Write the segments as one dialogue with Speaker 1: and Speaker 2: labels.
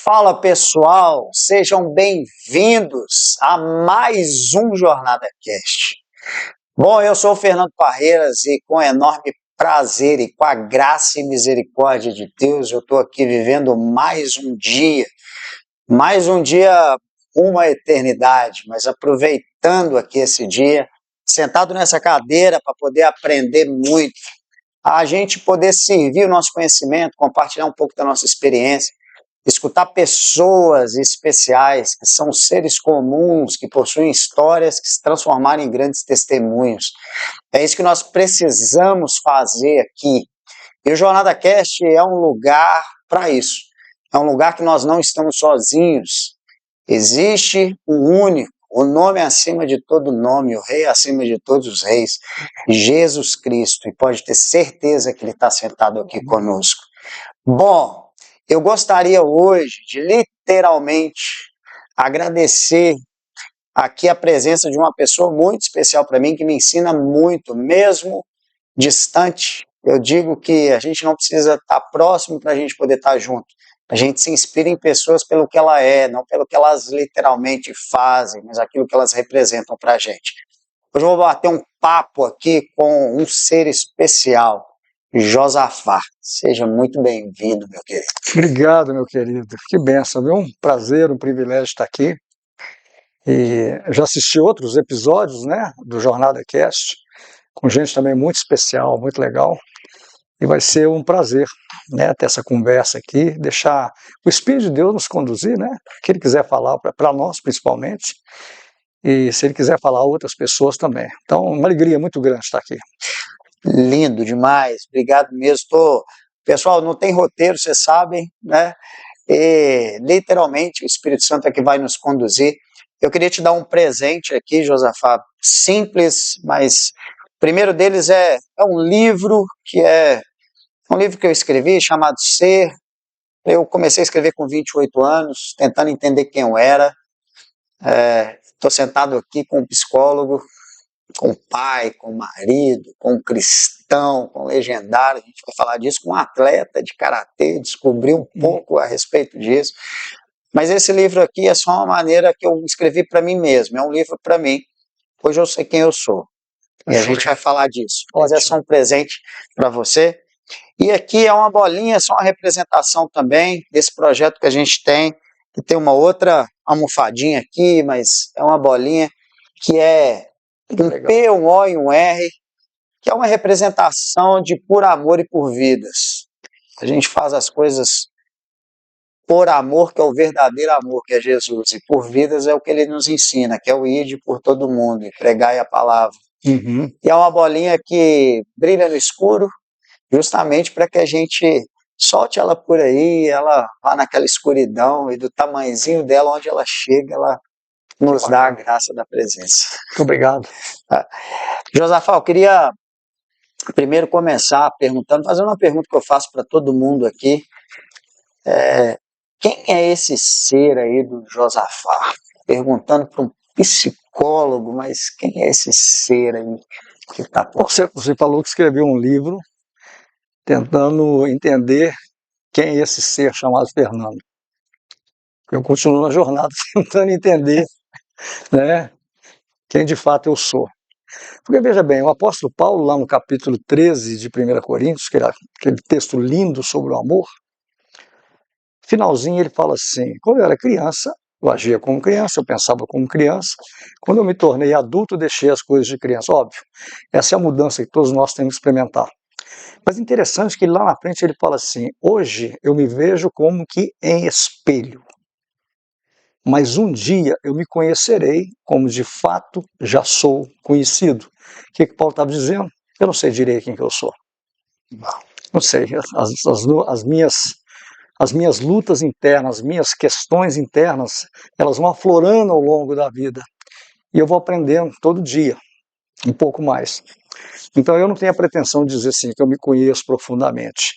Speaker 1: Fala pessoal, sejam bem-vindos a mais um Jornada Cast. Bom, eu sou o Fernando Parreiras e com enorme prazer e com a graça e misericórdia de Deus, eu estou aqui vivendo mais um dia, uma eternidade, mas aproveitando aqui esse dia, sentado nessa cadeira para poder aprender muito, a gente poder servir o nosso conhecimento, compartilhar um pouco da nossa experiência, escutar pessoas especiais, que são seres comuns, que possuem histórias que se transformaram em grandes testemunhos. É isso que nós precisamos fazer aqui. E o Jornada Cast é um lugar para isso. É um lugar que nós não estamos sozinhos. Existe o único, o nome acima de todo nome, o rei acima de todos os reis, Jesus Cristo. E pode ter certeza que ele está sentado aqui conosco. Bom, eu gostaria hoje de literalmente agradecer aqui a presença de uma pessoa muito especial para mim, que me ensina muito, mesmo distante. Eu digo que a gente não precisa estar próximo para a gente poder estar junto. A gente se inspira em pessoas pelo que ela é, não pelo que elas literalmente fazem, mas aquilo que elas representam para a gente. Hoje eu vou bater um papo aqui com um ser especial, Josafá. Seja muito bem-vindo, meu querido.
Speaker 2: Obrigado, meu querido. Que bênção, viu? Um prazer, um privilégio estar aqui. E já assisti outros episódios, né, do Jornada Cast, com gente também muito especial, muito legal. E vai ser um prazer, né, ter essa conversa aqui, deixar o Espírito de Deus nos conduzir, né, o que ele quiser falar para nós, principalmente, e se ele quiser falar a outras pessoas também. Então, uma alegria muito grande estar aqui.
Speaker 1: Lindo demais, obrigado mesmo. Pessoal, não tem roteiro, vocês sabem, né? E literalmente o Espírito Santo é que vai nos conduzir. Eu queria te dar um presente aqui, Josafá, simples, mas o primeiro deles é um livro que eu escrevi chamado Ser. Eu comecei a escrever com 28 anos, tentando entender quem eu era. Estou sentado aqui com um psicólogo, com o pai, com o marido, com o cristão, com o legendário. A gente vai falar disso com um atleta de karatê, descobrir um pouco a respeito disso. Mas esse livro aqui é só uma maneira que eu escrevi para mim mesmo, é um livro para mim. Hoje eu sei quem eu sou. E a gente vai falar disso. Mas é só um presente para você. E aqui é uma bolinha, só uma representação também desse projeto que a gente tem, que tem uma outra almofadinha aqui, mas é uma bolinha que é um P, um O e um R, que é uma representação de por amor e por vidas. A gente faz as coisas por amor, que é o verdadeiro amor, que é Jesus, e por vidas é o que ele nos ensina, que é o ide por todo mundo, e pregai a palavra.
Speaker 2: Uhum.
Speaker 1: E é uma bolinha que brilha no escuro, justamente para que a gente solte ela por aí, ela vá naquela escuridão, e do tamanhozinho dela, onde ela chega, ela nos dá a graça da presença.
Speaker 2: Muito obrigado.
Speaker 1: Josafá, eu queria primeiro começar fazendo uma pergunta que eu faço para todo mundo aqui. Quem é esse ser aí do Josafá? Perguntando para um psicólogo, mas quem é esse ser aí que está por...
Speaker 2: Você falou que escreveu um livro tentando entender quem é esse ser chamado Fernando. Eu continuo na jornada tentando entender, né, quem de fato eu sou. Porque veja bem, o apóstolo Paulo, lá no capítulo 13 de 1 Coríntios, que era aquele texto lindo sobre o amor, finalzinho ele fala assim: quando eu era criança, eu agia como criança, eu pensava como criança. Quando eu me tornei adulto, eu deixei as coisas de criança. Óbvio, essa é a mudança que todos nós temos que experimentar. Mas interessante que lá na frente ele fala assim: hoje eu me vejo como que em espelho, mas um dia eu me conhecerei como de fato já sou conhecido. O que Paulo estava dizendo? Eu não sei direito quem que eu sou. Não sei, as minhas lutas internas, as minhas questões internas, elas vão aflorando ao longo da vida. E eu vou aprendendo todo dia, um pouco mais. Então eu não tenho a pretensão de dizer assim, que eu me conheço profundamente.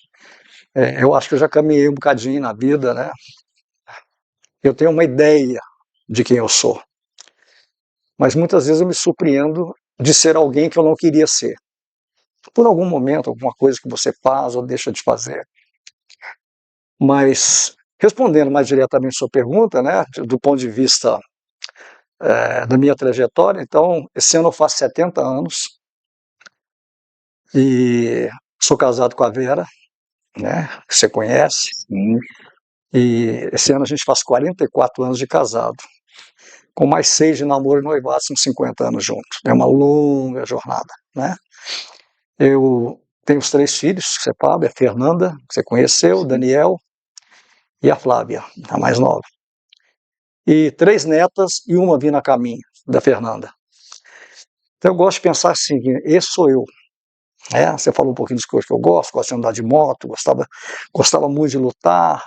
Speaker 2: Eu acho que eu já caminhei um bocadinho na vida, né? Eu tenho uma ideia de quem eu sou. Mas muitas vezes eu me surpreendo de ser alguém que eu não queria ser. Por algum momento, alguma coisa que você faz ou deixa de fazer. Mas Respondendo mais diretamente a sua pergunta, né, do ponto de vista da minha trajetória, então, esse ano eu faço 70 anos e sou casado com a Vera, né, que você conhece,
Speaker 1: Sim.
Speaker 2: e esse ano a gente faz 44 anos de casado, com mais 6 de namoro e noivado, são 50 anos juntos. É uma longa jornada, né? Eu tenho os 3 filhos, que você sabe, a Fernanda, que você conheceu, o Daniel e a Flávia, a mais nova. E 3 netas e uma vindo a caminho, da Fernanda. Então eu gosto de pensar assim, esse sou eu. Você falou um pouquinho das coisas que eu gosto de andar de moto, gostava muito de lutar,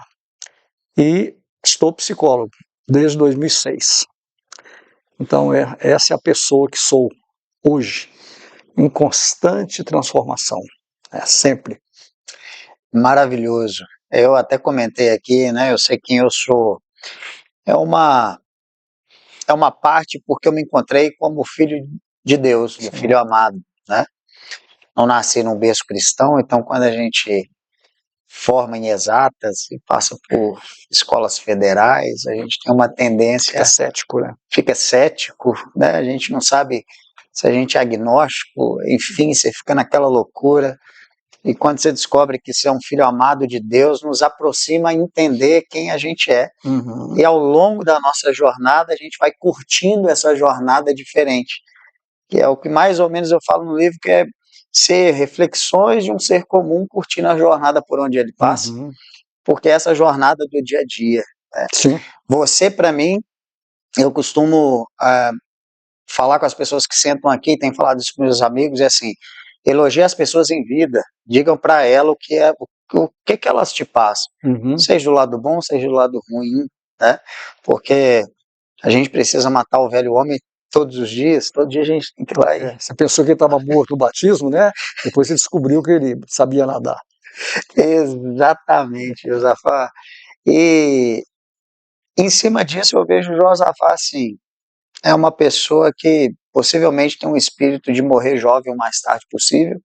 Speaker 2: e estou psicólogo desde 2006. Então essa é a pessoa que sou hoje, em constante transformação, sempre.
Speaker 1: Maravilhoso. Eu até comentei aqui, né? Eu sei quem eu sou. É uma, é uma parte porque eu me encontrei como filho de Deus, do filho amado, né? Não nasci num berço cristão, então quando a gente forma em exatas e passa por escolas federais, a gente tem uma
Speaker 2: Fica
Speaker 1: tendência,
Speaker 2: cético, né?
Speaker 1: fica cético, né? A gente não sabe se a gente é agnóstico, enfim, você fica naquela loucura. E quando você descobre que você é um filho amado de Deus, nos aproxima a entender quem a gente é.
Speaker 2: Uhum.
Speaker 1: E ao longo da nossa jornada, a gente vai curtindo essa jornada diferente. Que é o que mais ou menos eu falo no livro, que é ser reflexões de um ser comum curtindo a jornada por onde ele passa.
Speaker 2: Uhum.
Speaker 1: Porque essa jornada do dia a dia. Né?
Speaker 2: Sim.
Speaker 1: Você, para mim, eu costumo falar com as pessoas que sentam aqui, tenho falado isso com meus amigos, é assim, elogie as pessoas em vida, digam para ela o que elas te passam,
Speaker 2: Uhum.
Speaker 1: seja do lado bom, seja do lado ruim, né? Porque a gente precisa matar o velho homem todos os dias, todo dia a gente tem que ir lá e...
Speaker 2: Você pensou que ele estava morto no batismo, né? Depois você descobriu que ele sabia nadar.
Speaker 1: Exatamente, Josafá. E em cima disso eu vejo o Josafá assim, é uma pessoa que possivelmente tem um espírito de morrer jovem o mais tarde possível.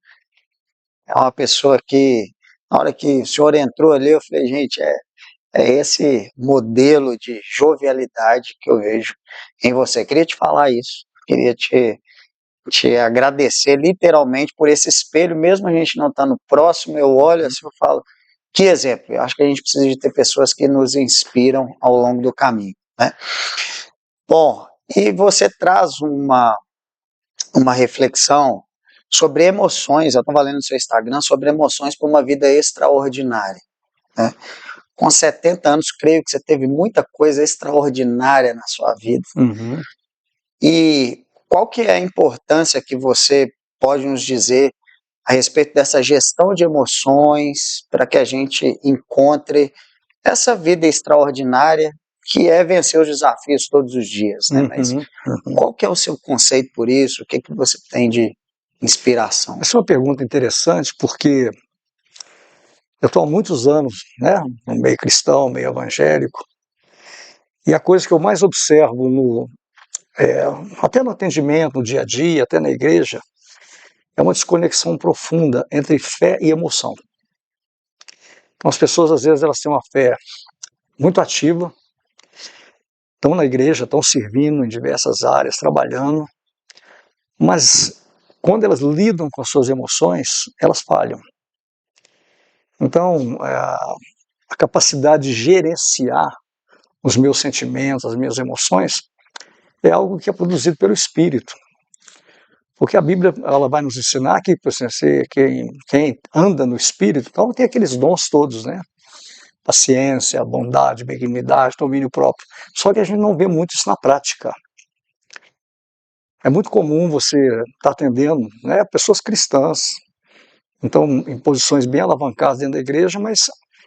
Speaker 1: É uma pessoa que, na hora que o senhor entrou ali, eu falei, gente, é esse modelo de jovialidade que eu vejo em você. Queria te falar isso, queria te agradecer literalmente por esse espelho, mesmo a gente não estando próximo, eu olho assim e falo, que exemplo, eu acho que a gente precisa de ter pessoas que nos inspiram ao longo do caminho, né? Bom, e você traz uma reflexão sobre emoções, eu estava lendo no seu Instagram, sobre emoções para uma vida extraordinária. Né? Com 70 anos, creio que você teve muita coisa extraordinária na sua vida.
Speaker 2: Uhum.
Speaker 1: E qual que é a importância que você pode nos dizer a respeito dessa gestão de emoções para que a gente encontre essa vida extraordinária que é vencer os desafios todos os dias, né? Mas qual que é o seu conceito por isso? O que você tem de inspiração?
Speaker 2: Essa é uma pergunta interessante porque eu estou há muitos anos, né, no meio cristão, meio evangélico, e a coisa que eu mais observo até no atendimento, no dia a dia, até na igreja, é uma desconexão profunda entre fé e emoção. Então as pessoas às vezes elas têm uma fé muito ativa, estão na igreja, estão servindo em diversas áreas, trabalhando, mas quando elas lidam com as suas emoções, elas falham. Então, a capacidade de gerenciar os meus sentimentos, as minhas emoções, é algo que é produzido pelo Espírito. Porque a Bíblia ela vai nos ensinar que quem anda no Espírito, então tem aqueles dons todos, né? Paciência, bondade, benignidade, domínio próprio. Só que a gente não vê muito isso na prática. É muito comum você estar atendendo, né, pessoas cristãs, então em posições bem alavancadas dentro da igreja, mas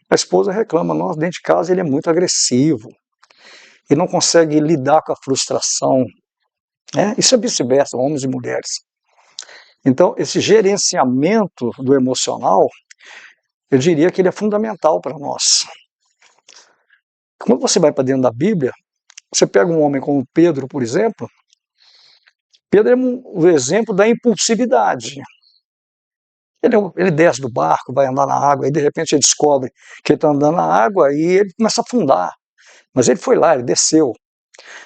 Speaker 2: a esposa reclama, nossa, dentro de casa ele é muito agressivo, ele não consegue lidar com a frustração. Isso é vice-versa, homens e mulheres. Então, esse gerenciamento do emocional, eu diria que ele é fundamental para nós. Quando você vai para dentro da Bíblia, você pega um homem como Pedro, por exemplo, Pedro é o exemplo da impulsividade. Ele desce do barco, vai andar na água, e de repente ele descobre que ele está andando na água e ele começa a afundar. Mas ele foi lá, ele desceu.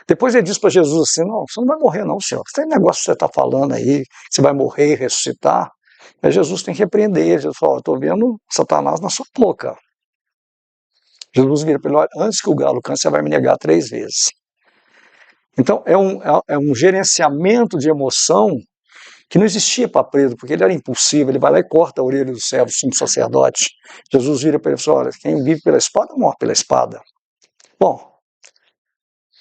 Speaker 2: Depois ele diz para Jesus assim: não, você não vai morrer, não, senhor. Tem negócio que você está falando aí, que você vai morrer e ressuscitar. Aí Jesus tem que repreender ele. Ele fala: estou vendo Satanás na sua boca. Jesus vira para ele: olha, antes que o galo cante, você vai me negar 3 vezes. Então, é um gerenciamento de emoção que não existia para Pedro, porque ele era impulsivo, ele vai lá e corta a orelha do servo, do sumo sacerdote. Jesus vira para ele e fala: olha, quem vive pela espada, morre pela espada. Bom,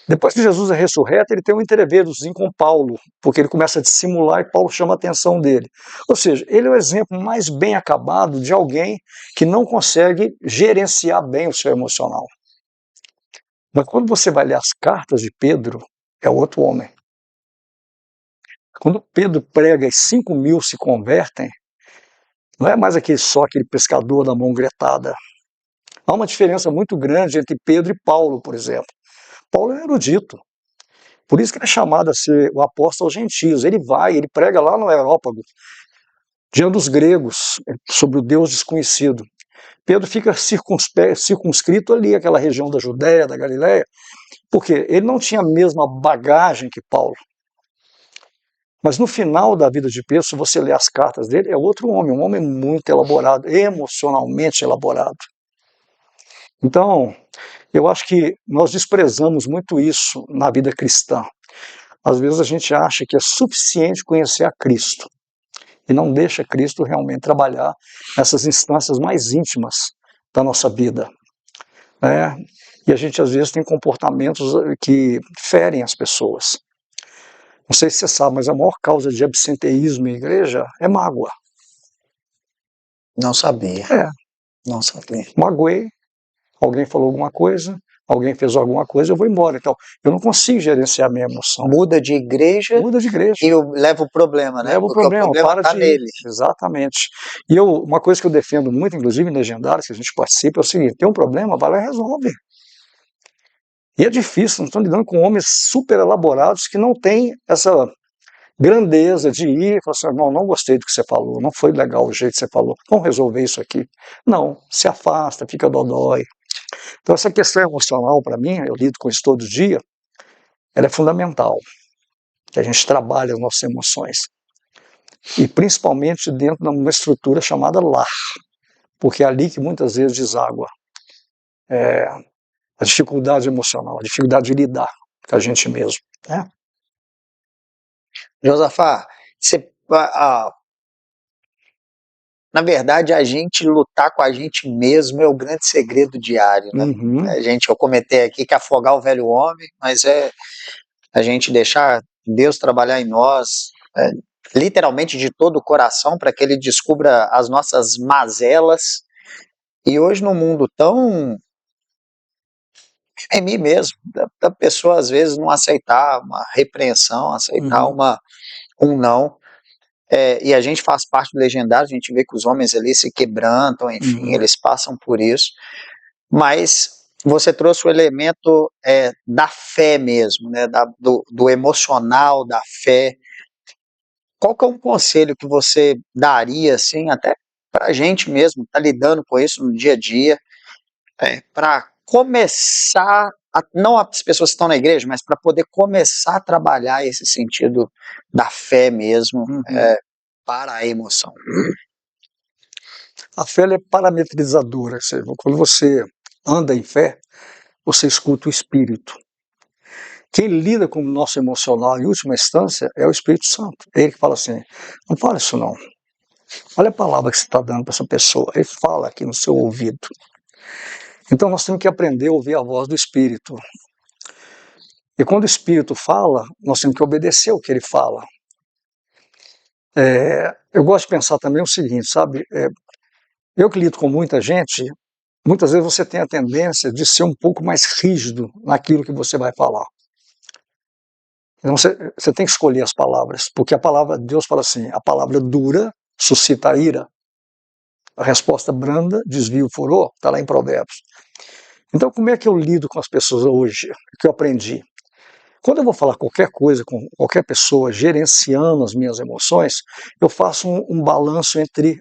Speaker 2: depois que Jesus é ressurreto, ele tem um entreverozinho com Paulo, porque ele começa a dissimular e Paulo chama a atenção dele. Ou seja, ele é o exemplo mais bem acabado de alguém que não consegue gerenciar bem o seu emocional. Mas quando você vai ler as cartas de Pedro, é outro homem. Quando Pedro prega e 5.000 se convertem, não é mais só aquele pescador da mão gretada. Há uma diferença muito grande entre Pedro e Paulo, por exemplo. Paulo é erudito. Por isso que ele é chamado a ser o apóstolo aos gentios. Ele prega lá no Areópago, diante dos gregos, sobre o Deus desconhecido. Pedro fica circunscrito ali, aquela região da Judéia, da Galiléia, porque ele não tinha a mesma bagagem que Paulo. Mas no final da vida de Pedro, se você ler as cartas dele, é outro homem, um homem muito elaborado, emocionalmente elaborado. Então, eu acho que nós desprezamos muito isso na vida cristã. Às vezes a gente acha que é suficiente conhecer a Cristo e não deixa Cristo realmente trabalhar nessas instâncias mais íntimas da nossa vida, né? E a gente às vezes tem comportamentos que ferem as pessoas. Não sei se você sabe, mas a maior causa de absenteísmo em igreja é mágoa.
Speaker 1: Não sabia.
Speaker 2: É.
Speaker 1: Não sabia.
Speaker 2: Magoei, alguém falou alguma coisa, alguém fez alguma coisa, eu vou embora. Então, eu não consigo gerenciar a minha emoção.
Speaker 1: Muda de igreja e leva o problema, né?
Speaker 2: Leva o
Speaker 1: Porque
Speaker 2: problema,
Speaker 1: o problema
Speaker 2: para
Speaker 1: está
Speaker 2: de ir.
Speaker 1: nele.
Speaker 2: Exatamente. E uma coisa que eu defendo muito, inclusive em Legendários, que a gente participa, é o seguinte: tem um problema, vai lá e resolve. E é difícil, nós estamos lidando com homens super elaborados que não têm essa grandeza de ir e falar assim: não gostei do que você falou, não foi legal o jeito que você falou, vamos resolver isso aqui. Não, se afasta, fica dodói. Então essa questão emocional, para mim, eu lido com isso todo dia, ela é fundamental, que a gente trabalhe as nossas emoções. E principalmente dentro de uma estrutura chamada lar, porque é ali que muitas vezes deságua a dificuldade emocional, a dificuldade de lidar com a gente mesmo, né?
Speaker 1: Josafá, na verdade, a gente lutar com a gente mesmo é o grande segredo diário, né?
Speaker 2: Uhum.
Speaker 1: Eu comentei aqui que afogar o velho homem, mas é a gente deixar Deus trabalhar em nós, literalmente de todo o coração, para que Ele descubra as nossas mazelas. E hoje, num mundo tão em mim mesmo, da pessoa às vezes não aceitar uma repreensão, aceitar um não. E a gente faz parte do legendário, a gente vê que os homens ali se quebrantam, enfim, eles passam por isso. Mas você trouxe o elemento da fé mesmo, né? Do emocional, da fé. Qual que é um conselho que você daria, assim, até para a gente mesmo, tá lidando com isso no dia a dia, para começar, não as pessoas que estão na igreja, mas para poder começar a trabalhar esse sentido da fé mesmo, para a emoção?
Speaker 2: A fé é parametrizadora, ou seja, quando você anda em fé, você escuta o Espírito. Quem lida com o nosso emocional, em última instância, é o Espírito Santo. É ele que fala assim: não fala isso não. Olha a palavra que você está dando para essa pessoa. Ele fala aqui no seu ouvido. Então nós temos que aprender a ouvir a voz do Espírito. E quando o Espírito fala, nós temos que obedecer o que ele fala. Eu gosto de pensar também o seguinte, sabe? Eu que lido com muita gente, muitas vezes você tem a tendência de ser um pouco mais rígido naquilo que você vai falar. Então você tem que escolher as palavras, porque a palavra de Deus fala assim: a palavra dura suscita a ira, a resposta branda desvia o furor, está lá em Provérbios. Então como é que eu lido com as pessoas hoje? O que eu aprendi? Quando eu vou falar qualquer coisa com qualquer pessoa, gerenciando as minhas emoções, eu faço um balanço entre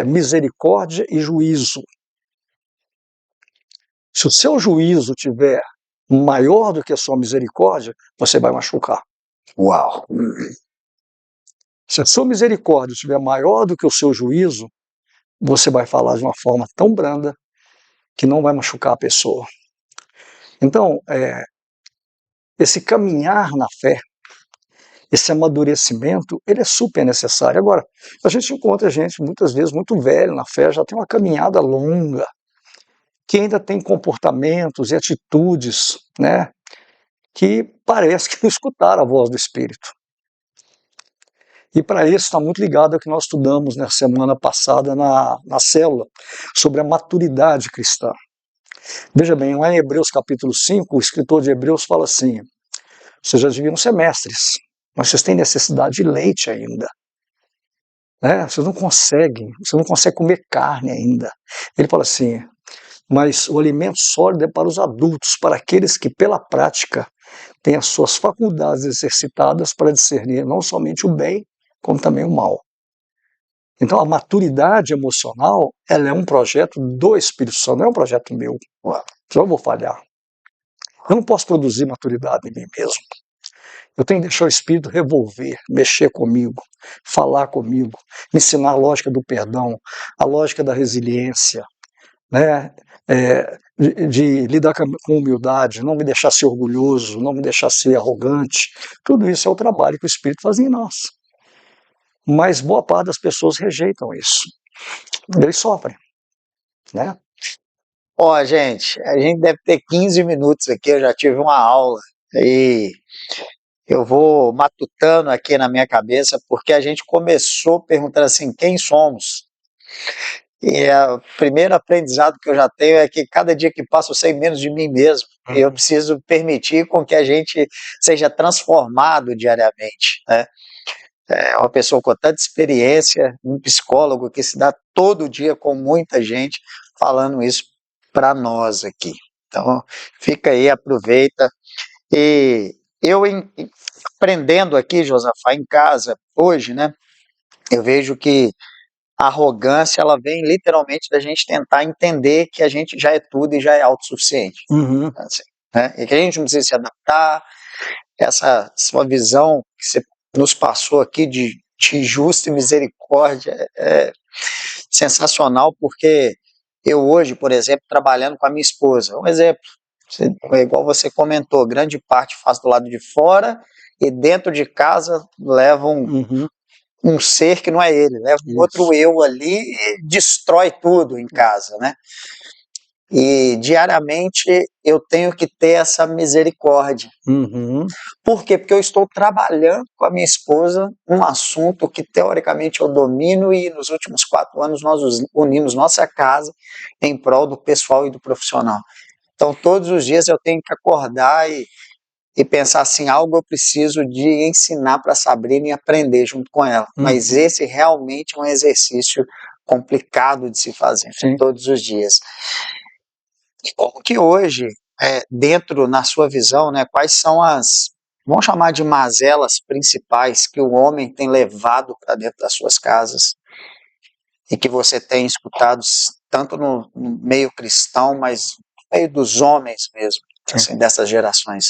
Speaker 2: misericórdia e juízo. Se o seu juízo tiver maior do que a sua misericórdia, você vai machucar.
Speaker 1: Uau!
Speaker 2: Se a sua misericórdia estiver maior do que o seu juízo, você vai falar de uma forma tão branda que não vai machucar a pessoa. Então, esse caminhar na fé, esse amadurecimento, ele é super necessário. Agora, a gente encontra gente, muitas vezes, muito velho na fé, já tem uma caminhada longa, que ainda tem comportamentos e atitudes, né, que parece que não escutaram a voz do Espírito. E para isso está muito ligado ao que nós estudamos na semana passada na célula, sobre a maturidade cristã. Veja bem, lá em Hebreus capítulo 5, o escritor de Hebreus fala assim: vocês já deviam ser mestres, mas vocês têm necessidade de leite ainda. Vocês não conseguem comer carne ainda. Ele fala assim: mas o alimento sólido é para os adultos, para aqueles que pela prática têm as suas faculdades exercitadas para discernir não somente o bem, como também o mal. Então a maturidade emocional, ela é um projeto do Espírito Santo, não é um projeto meu. Eu vou falhar. Eu não posso produzir maturidade em mim mesmo. Eu tenho que deixar o Espírito revolver, mexer comigo, falar comigo, me ensinar a lógica do perdão, a lógica da resiliência, né? De lidar com humildade, não me deixar ser orgulhoso, não me deixar ser arrogante. Tudo isso é o trabalho que o Espírito faz em nós. Mas boa parte das pessoas rejeitam isso. Eles sofrem, né?
Speaker 1: Ó, gente, a gente deve ter 15 minutos aqui, eu já tive uma aula e eu vou matutando aqui na minha cabeça, porque a gente começou perguntando assim, quem somos? E o primeiro aprendizado que eu já tenho é que cada dia que passa eu sei menos de mim mesmo. E eu preciso permitir com que a gente seja transformado diariamente, né? É uma pessoa com tanta experiência, um psicólogo que se dá todo dia com muita gente falando isso para nós aqui. Então, fica aí, aproveita. E eu aprendendo aqui, Josafá, em casa, hoje, né, eu vejo que a arrogância, ela vem literalmente da gente tentar entender que a gente já é tudo e já é autossuficiente. Assim, né? E que a gente não precisa se adaptar. Essa sua visão que você nos passou aqui de justa e misericórdia é sensacional, porque eu hoje, por exemplo, trabalhando com a minha esposa, um exemplo, igual você comentou, grande parte faz do lado de fora e dentro de casa leva um ser que não é ele, leva um outro eu ali e destrói tudo em casa, né? E diariamente eu tenho que ter essa misericórdia. Por quê? Porque eu estou trabalhando com a minha esposa um assunto que teoricamente eu domino e nos últimos 4 anos nós unimos nossa casa em prol do pessoal e do profissional. Então todos os dias eu tenho que acordar e pensar assim, algo eu preciso de ensinar para a Sabrina e aprender junto com ela. Mas esse realmente é um exercício complicado de se fazer todos os dias. E como que hoje, dentro, na sua visão, né, quais são as, vamos chamar de mazelas principais que o homem tem levado para dentro das suas casas e que você tem escutado tanto no meio cristão, mas no meio dos homens mesmo, assim, dessas gerações?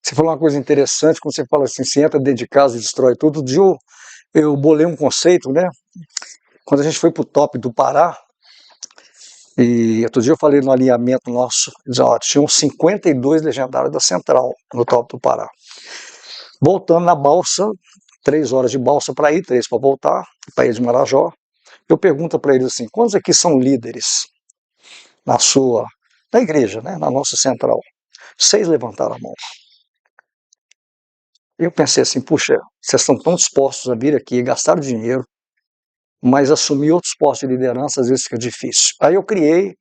Speaker 2: Você falou uma coisa interessante, quando você fala assim, se entra dentro de casa e destrói tudo. Outro dia eu bolei um conceito, né? Quando a gente foi para o top do Pará, e outro dia eu falei no alinhamento nosso, tinham 52 legendários da Central no top do Pará. Voltando na balsa, 3 horas de balsa para ir, 3 para voltar, para ir de Marajó. Eu pergunto para eles assim, quantos aqui são líderes na igreja, né? Na nossa Central? 6 levantaram a mão. Eu pensei assim, puxa, vocês estão tão dispostos a vir aqui, gastar dinheiro, mas assumir outros postos de liderança às vezes fica difícil. Aí eu criei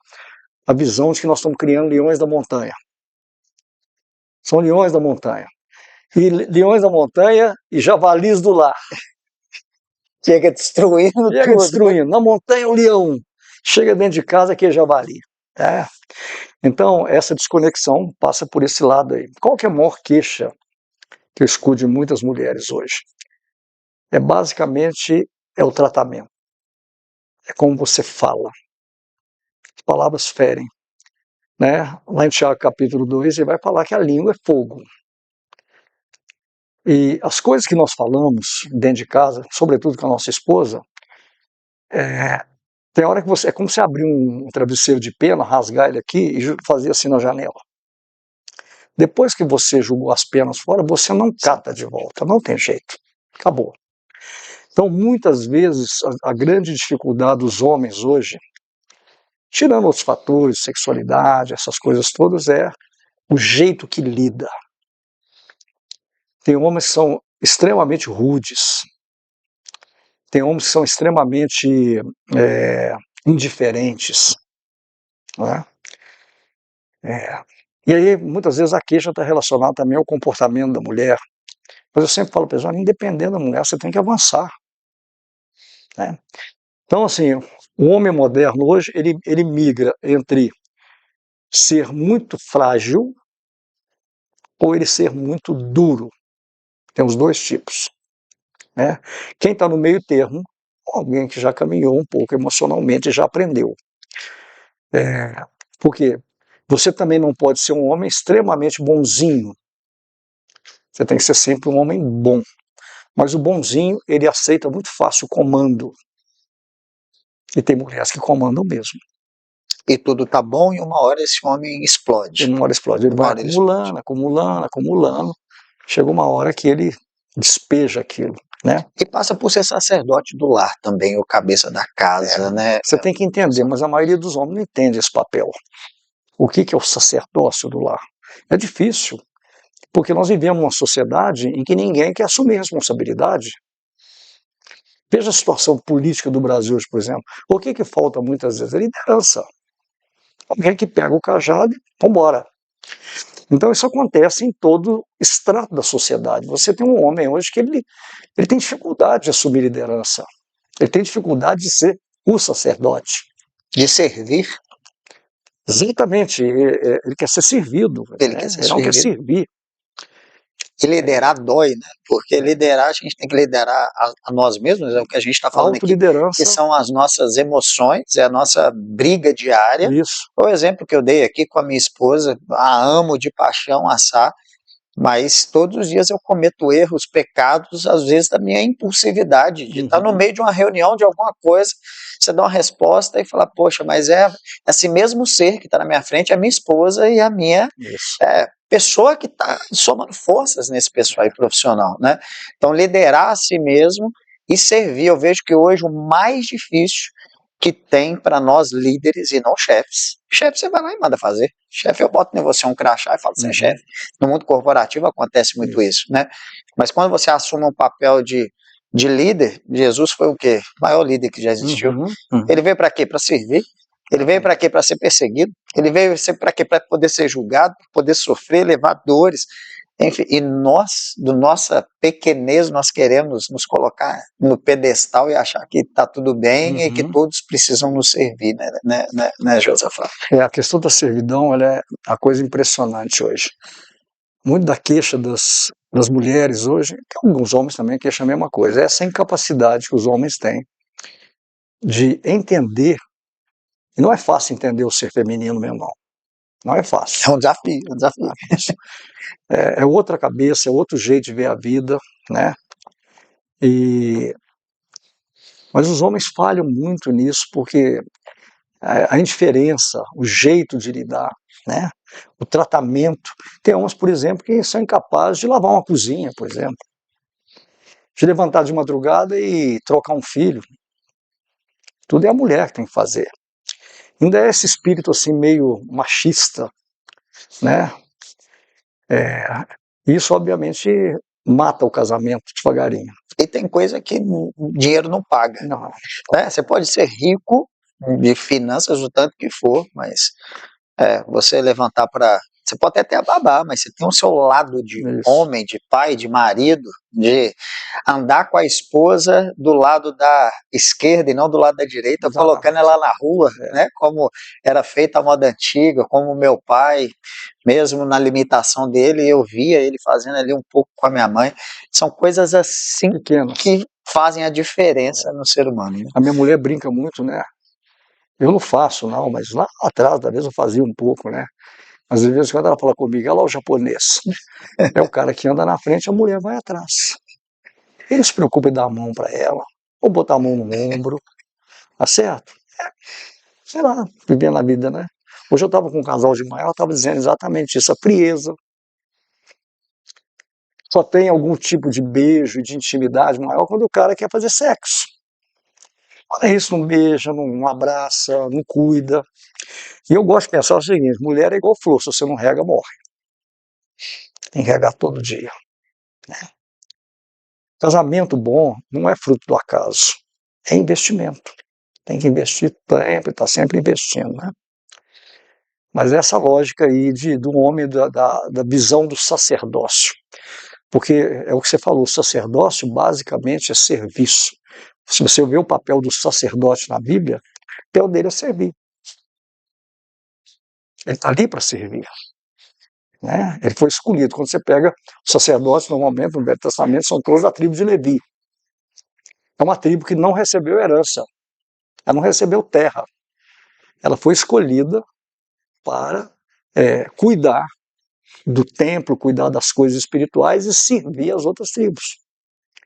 Speaker 2: a visão de que nós estamos criando leões da montanha. São leões da montanha. E leões da montanha e javalis do lar.
Speaker 1: Chega destruindo
Speaker 2: Chega
Speaker 1: tudo.
Speaker 2: destruindo. Na montanha o leão. Chega dentro de casa que é javali. Então, essa desconexão passa por esse lado aí. Qual que é a maior queixa que eu escuto de muitas mulheres hoje? Basicamente o tratamento. é como você fala. As palavras ferem. Né? Lá em Tiago capítulo 2, ele vai falar que a língua é fogo. E as coisas que nós falamos dentro de casa, sobretudo com a nossa esposa, tem hora que você, é como se abrir um travesseiro de pena, rasgar ele aqui e fazer assim na janela. Depois que você jogou as penas fora, você não cata de volta, não tem jeito. Acabou. Então, muitas vezes, a grande dificuldade dos homens hoje, tirando outros fatores, sexualidade, essas coisas todas, é o jeito que lida. Tem homens que são extremamente rudes, tem homens que são extremamente indiferentes. Né? E aí, muitas vezes, a queixa está relacionada também ao comportamento da mulher. Mas eu sempre falo para pessoal, independente da mulher, você tem que avançar. Né? Então, assim, o homem moderno hoje, ele migra entre ser muito frágil ou ele ser muito duro. Tem os dois tipos. Né? Quem está no meio termo, alguém que já caminhou um pouco emocionalmente e já aprendeu. Porque você também não pode ser um homem extremamente bonzinho. Você tem que ser sempre um homem bom. Mas o bonzinho, ele aceita muito fácil o comando. E tem mulheres que comandam mesmo.
Speaker 1: E tudo tá bom e uma hora esse homem explode.
Speaker 2: E uma hora explode. Ele vai acumulando. Chega uma hora que ele despeja aquilo. Né?
Speaker 1: E passa por ser sacerdote do lar também, o cabeça da casa, né?
Speaker 2: Você tem que entender, mas a maioria dos homens não entende esse papel. O que é o sacerdócio do lar? É difícil, porque nós vivemos uma sociedade em que ninguém quer assumir responsabilidade. Veja a situação política do Brasil hoje, por exemplo. O que falta muitas vezes? É liderança. Alguém que pega o cajado e vambora. Então isso acontece em todo estrato da sociedade. Você tem um homem hoje que ele tem dificuldade de assumir liderança. Ele tem dificuldade de ser o sacerdote.
Speaker 1: De servir.
Speaker 2: Exatamente. Ele quer ser servido.
Speaker 1: Ele quer ser
Speaker 2: ele não quer servir.
Speaker 1: E liderar dói, né? Porque liderar, a gente tem que liderar a nós mesmos, é o que a gente está falando aqui, que são as nossas emoções, é a nossa briga diária.
Speaker 2: Isso.
Speaker 1: O exemplo que eu dei aqui com a minha esposa, a amo de paixão, a Sá, mas todos os dias eu cometo erros, pecados, às vezes da minha impulsividade, de estar no meio de uma reunião de alguma coisa, você dá uma resposta e fala, poxa, mas é esse mesmo ser que está na minha frente, é a minha esposa e a minha pessoa que está somando forças nesse pessoal aí profissional, né? Então, liderar a si mesmo e servir, eu vejo que hoje o mais difícil que tem para nós líderes e não chefes. Chefe você vai lá e manda fazer. Chefe eu boto em você um crachá e falo, você é chefe. No mundo corporativo acontece muito isso, né? Mas quando você assume um papel de líder, Jesus foi o quê? O maior líder que já existiu. Ele veio para quê? Para servir. Ele veio para quê? Para ser perseguido. Ele veio para quê? Para poder ser julgado, poder sofrer, levar dores. Enfim, e nós, do nossa pequenez, nós queremos nos colocar no pedestal e achar que está tudo bem e que todos precisam nos servir, né, Josafá?
Speaker 2: A questão da servidão, ela é uma coisa impressionante hoje. Muito da queixa das mulheres hoje, que alguns homens também queixam a mesma coisa, é essa incapacidade que os homens têm de entender, e não é fácil entender o ser feminino mesmo, não. Não é fácil.
Speaker 1: É um desafio, um desafio.
Speaker 2: É outra cabeça, é outro jeito de ver a vida, né? Mas os homens falham muito nisso, porque a indiferença, o jeito de lidar, né? O tratamento. Tem homens, por exemplo, que são incapazes de lavar uma cozinha, por exemplo. De levantar de madrugada e trocar um filho. Tudo é a mulher que tem que fazer. Ainda é esse espírito assim meio machista, né? Isso obviamente mata o casamento devagarinho.
Speaker 1: E tem coisa que dinheiro não paga.
Speaker 2: Não.
Speaker 1: Né? Você pode ser rico de finanças o tanto que for, mas você levantar para... Você pode até ter a babá, mas você tem o seu lado de homem, de pai, de marido, de andar com a esposa do lado da esquerda e não do lado da direita, exatamente, colocando ela na rua, né? Como era feita a moda antiga, como meu pai, mesmo na limitação dele, eu via ele fazendo ali um pouco com a minha mãe. São coisas assim
Speaker 2: pequenas,
Speaker 1: que fazem a diferença no ser humano, né?
Speaker 2: A minha mulher brinca muito, né? Eu não faço, não, mas lá atrás, às vezes eu fazia um pouco, né? Às vezes, quando ela fala comigo, olha lá o japonês. É o cara que anda na frente, a mulher vai atrás. Ele se preocupa em dar a mão para ela, ou botar a mão no ombro, tá certo? Sei lá, vivendo a vida, né? Hoje eu estava com um casal de manhã, ela estava dizendo exatamente isso, a frieza. Só tem algum tipo de beijo, de intimidade maior quando o cara quer fazer sexo. Olha isso, não beija, não abraça, não cuida. E eu gosto de pensar o seguinte, mulher é igual flor, se você não rega, morre. Tem que regar todo dia. Casamento bom não é fruto do acaso, é investimento. Tem que investir sempre, está sempre investindo, né? Mas essa lógica aí do homem, da visão do sacerdócio. Porque é o que você falou, o sacerdócio basicamente é serviço. Se você vê o papel do sacerdote na Bíblia, o papel dele é servir. Ele está ali para servir. Né? Ele foi escolhido. Quando você pega os sacerdotes, normalmente no Velho Testamento, são todos da tribo de Levi. É uma tribo que não recebeu herança. Ela não recebeu terra. Ela foi escolhida para cuidar do templo, cuidar das coisas espirituais e servir as outras tribos.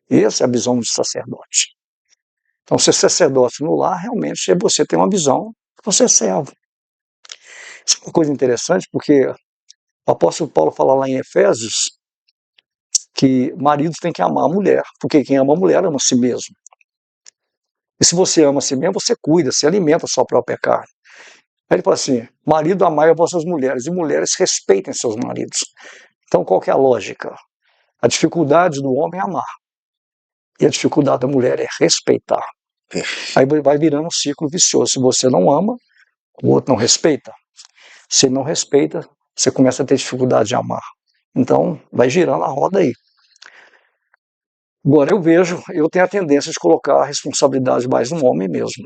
Speaker 2: Essa é a visão do sacerdote. Então, ser sacerdote no lar, realmente, é você ter uma visão que você é servo. Isso é uma coisa interessante, porque o apóstolo Paulo fala lá em Efésios que maridos têm que amar a mulher, porque quem ama a mulher ama a si mesmo. E se você ama a si mesmo, você cuida, você alimenta a sua própria carne. Aí ele fala assim, marido, amai as vossas mulheres, e mulheres respeitem seus maridos. Então, qual que é a lógica? A dificuldade do homem é amar. E a dificuldade da mulher é respeitar. Aí vai virando um ciclo vicioso. Se você não ama, o outro não respeita. Se não respeita, você começa a ter dificuldade de amar. Então, vai girando a roda aí. Agora, eu tenho a tendência de colocar a responsabilidade mais no homem mesmo.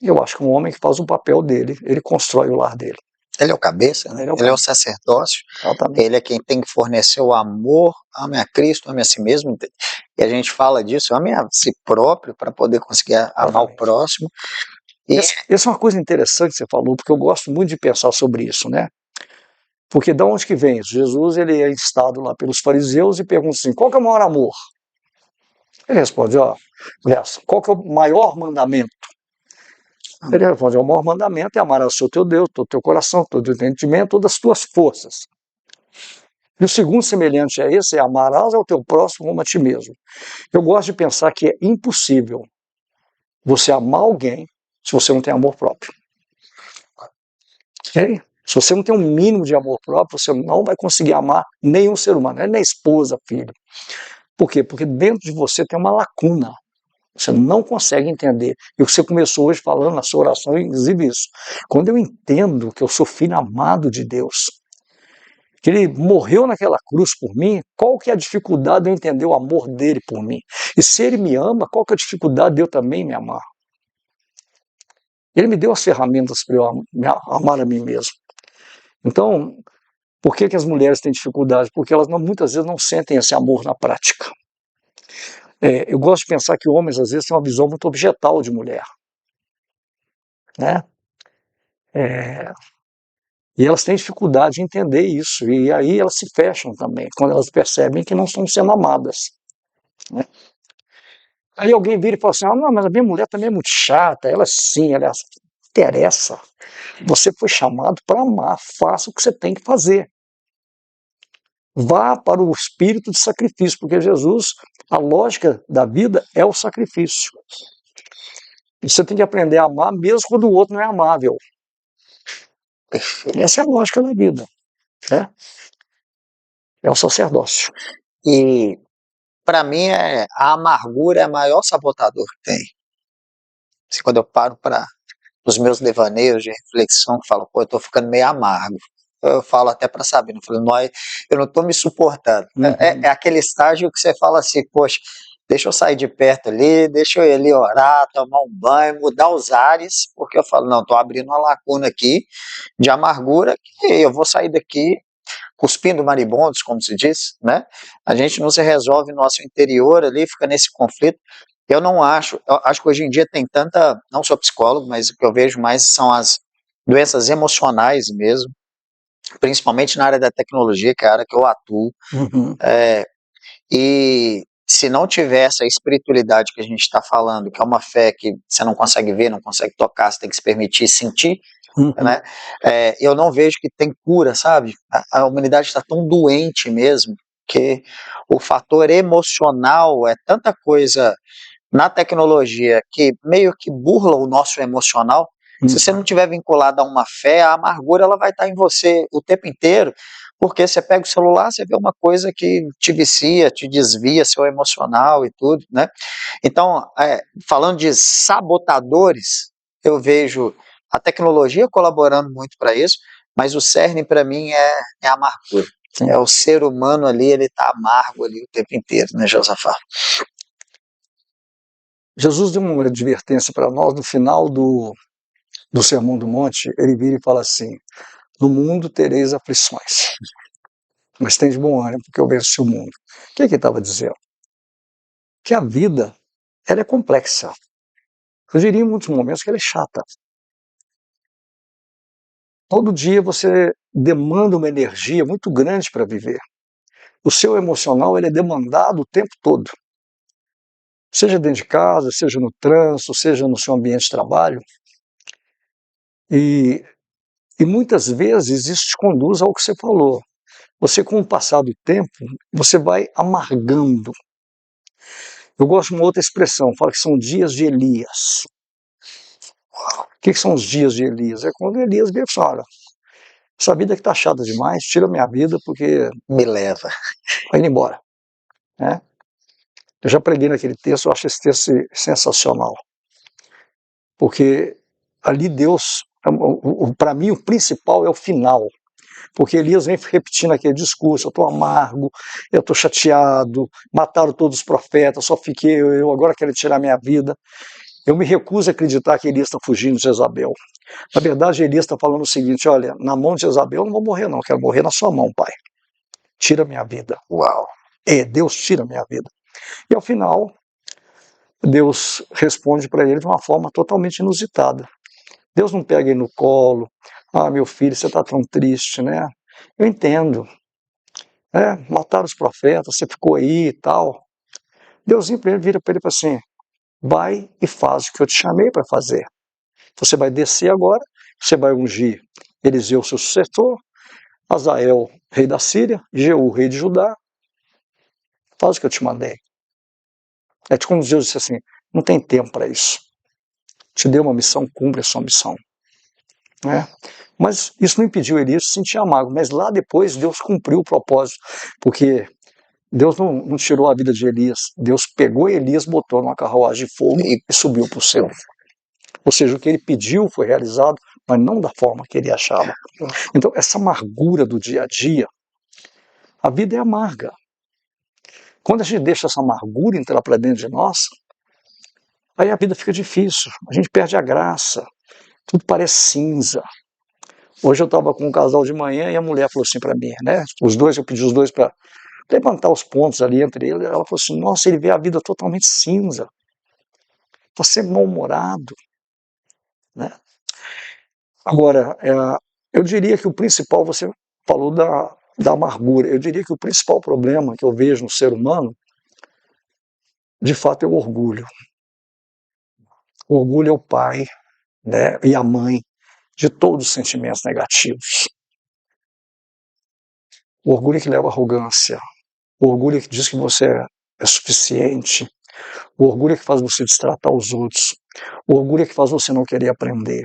Speaker 2: Eu acho que um homem que faz o papel dele, ele constrói o lar dele.
Speaker 1: Ele é o cabeça, né? Ele é o sacerdócio. Exatamente. Ele é quem tem que fornecer o amor, ame a Cristo, ame a si mesmo. E a gente fala disso, ame a si próprio para poder conseguir amar o próximo.
Speaker 2: E essa é uma coisa interessante que você falou, porque eu gosto muito de pensar sobre isso, né? Porque de onde que vem isso? Jesus, ele é instado lá pelos fariseus e pergunta assim, qual que é o maior amor? Ele responde, qual que é o maior mandamento? Ele responde, o maior mandamento é amar ao seu teu Deus, todo o teu coração, todo o teu entendimento, todas as tuas forças. E o segundo semelhante a esse é amarás ao teu próximo como a ti mesmo. Eu gosto de pensar que é impossível você amar alguém se você não tem amor próprio. Okay? Se você não tem um mínimo de amor próprio, você não vai conseguir amar nenhum ser humano, nem esposa, filho. Por quê? Porque dentro de você tem uma lacuna. Você não consegue entender. E o que você começou hoje falando na sua oração, inclusive isso. Quando eu entendo que eu sou filho amado de Deus, que ele morreu naquela cruz por mim, qual que é a dificuldade de eu entender o amor dele por mim? E se ele me ama, qual que é a dificuldade de eu também me amar? Ele me deu as ferramentas para eu amar a mim mesmo. Então, por que as mulheres têm dificuldade? Porque elas muitas vezes não sentem esse amor na prática. Eu gosto de pensar que homens, às vezes, têm uma visão muito objetal de mulher. Né? E elas têm dificuldade de entender isso. E aí elas se fecham também, quando elas percebem que não estão sendo amadas. Né? Aí alguém vira e fala assim, não, mas a minha mulher também é muito chata, ela sim, ela interessa. Você foi chamado para amar, faça o que você tem que fazer. Vá para o espírito de sacrifício, porque Jesus, a lógica da vida é o sacrifício. E você tem que aprender a amar mesmo quando o outro não é amável. Essa é a lógica da vida. Né? É o sacerdócio.
Speaker 1: E, para mim, a amargura é o maior sabotador que tem. Assim, quando eu paro para os meus devaneios de reflexão, que falo, eu estou ficando meio amargo. Eu falo até para saber, eu não estou me suportando.
Speaker 2: Uhum.
Speaker 1: É aquele estágio que você fala assim, poxa, deixa eu sair de perto ali, deixa eu ir ali orar, tomar um banho, mudar os ares, porque eu falo, não, estou abrindo uma lacuna aqui de amargura que eu vou sair daqui cuspindo maribondos, como se diz, né? A gente não se resolve no nosso interior ali, fica nesse conflito. Eu não acho, eu acho que hoje em dia tem tanta, não sou psicólogo, mas o que eu vejo mais são as doenças emocionais mesmo, principalmente na área da tecnologia, que é a área que eu atuo.
Speaker 2: Uhum,
Speaker 1: E se não tiver essa espiritualidade que a gente está falando, que é uma fé que você não consegue ver, não consegue tocar, você tem que se permitir sentir,
Speaker 2: uhum.
Speaker 1: né? Eu não vejo que tem cura, sabe? A humanidade está tão doente mesmo que o fator emocional é tanta coisa na tecnologia que meio que burla o nosso emocional. Se você não tiver vinculado a uma fé, a amargura ela vai estar em você o tempo inteiro, porque você pega o celular, você vê uma coisa que te vicia, te desvia seu emocional e tudo, né? Então, falando de sabotadores, eu vejo a tecnologia colaborando muito para isso, mas o cerne para mim é a amargura.
Speaker 2: Sim.
Speaker 1: É o ser humano ali, ele está amargo ali o tempo inteiro, né, Josafá?
Speaker 2: Jesus deu uma advertência para nós no final do Sermão do Monte. Ele vira e fala assim: no mundo tereis aflições, mas tem de bom ânimo, porque eu venci o mundo. O que ele estava dizendo? Que a vida ela é complexa. Eu diria em muitos momentos que ela é chata. Todo dia você demanda uma energia muito grande para viver. O seu emocional ele é demandado o tempo todo. Seja dentro de casa, seja no trânsito, seja no seu ambiente de trabalho. E muitas vezes isso te conduz ao que você falou. Você, com o passar do tempo, você vai amargando. Eu gosto de uma outra expressão, fala que são dias de Elias. O que são os dias de Elias? É quando Elias vê e fala: olha, essa vida que está chata demais, tira minha vida porque
Speaker 1: Me leva.
Speaker 2: vai indo embora. Né? Eu já preguei naquele texto, eu acho esse texto sensacional. Porque ali Deus, para mim o principal é o final. Porque Elias vem repetindo aquele discurso: eu estou amargo, eu estou chateado, mataram todos os profetas, só fiquei eu, agora quero tirar minha vida. Eu me recuso a acreditar que Elias está fugindo de Jezabel. Na verdade, Elias está falando o seguinte: olha, na mão de Jezabel eu não vou morrer não, eu quero morrer na sua mão, pai. Tira minha vida.
Speaker 1: Uau!
Speaker 2: Deus tira minha vida. E ao final, Deus responde para ele de uma forma totalmente inusitada. Deus não pega ele no colo: ah, meu filho, você está tão triste, né? Eu entendo. Mataram os profetas, você ficou aí e tal. Deusinho vira para ele e fala assim: vai e faz o que eu te chamei para fazer. Você vai descer agora, você vai ungir Eliseu, seu sucessor, Azael, rei da Síria, Jeú, rei de Judá. Faz o que eu te mandei. É como Deus disse assim: não tem tempo para isso. Te deu uma missão, cumpre a sua missão. Né? Mas isso não impediu Elias de se sentir amargo. Mas lá depois Deus cumpriu o propósito, porque Deus não tirou a vida de Elias. Deus pegou Elias, botou numa carruagem de fogo e subiu para o céu. Ou seja, o que ele pediu foi realizado, mas não da forma que ele achava. Então, essa amargura do dia a dia, a vida é amarga. Quando a gente deixa essa amargura entrar para dentro de nós, aí a vida fica difícil, a gente perde a graça, tudo parece cinza. Hoje eu estava com um casal de manhã e a mulher falou assim para mim, né? Eu pedi os dois para levantar os pontos ali entre eles. Ela falou assim: nossa, ele vê a vida totalmente cinza, está sempre mal-humorado. Né? Agora, eu diria que o principal, você falou da amargura, eu diria que o principal problema que eu vejo no ser humano, de fato, é o orgulho. O orgulho é o pai, né, e a mãe de todos os sentimentos negativos. O orgulho é que leva à arrogância, o orgulho é que diz que você é suficiente, o orgulho é que faz você destratar os outros, o orgulho é que faz você não querer aprender.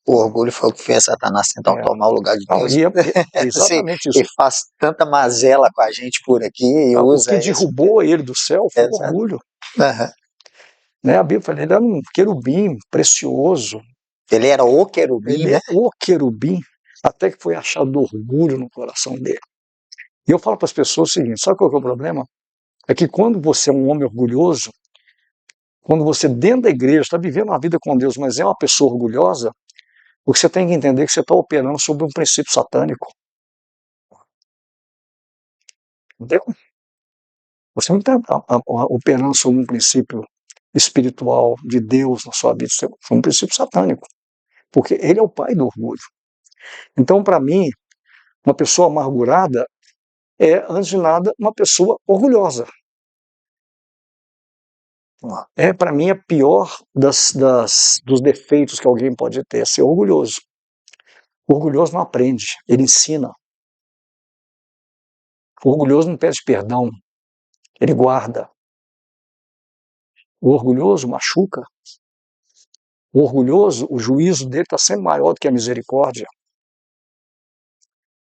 Speaker 1: O orgulho foi o que fez Satanás tentar
Speaker 2: É.
Speaker 1: tomar o lugar de Deus.
Speaker 2: É exatamente isso.
Speaker 1: E faz tanta mazela com a gente por aqui e
Speaker 2: O
Speaker 1: usa
Speaker 2: que
Speaker 1: isso.
Speaker 2: derrubou ele do céu foi o
Speaker 1: Exato.
Speaker 2: orgulho.
Speaker 1: Uhum.
Speaker 2: Né? A Bíblia fala: ele era um querubim precioso,
Speaker 1: Ele era o querubim,
Speaker 2: ele
Speaker 1: né?
Speaker 2: é o querubim, até que foi achado orgulho no coração dele. E eu falo para as pessoas o seguinte: sabe qual é o problema? É que quando você é um homem orgulhoso, quando você dentro da igreja está vivendo uma vida com Deus, mas é uma pessoa orgulhosa, o que você tem que entender é que você está operando sobre um princípio satânico. Entendeu? Você não está operando sobre um princípio espiritual de Deus na sua vida. Isso foi um princípio satânico, porque ele é o pai do orgulho. Então, para mim, uma pessoa amargurada é, antes de nada, uma pessoa orgulhosa. É, para mim, a pior dos defeitos que alguém pode ter, é ser orgulhoso. O orgulhoso não aprende, ele ensina. O orgulhoso não pede perdão, ele guarda. O orgulhoso machuca. O orgulhoso, o juízo dele está sempre maior do que a misericórdia.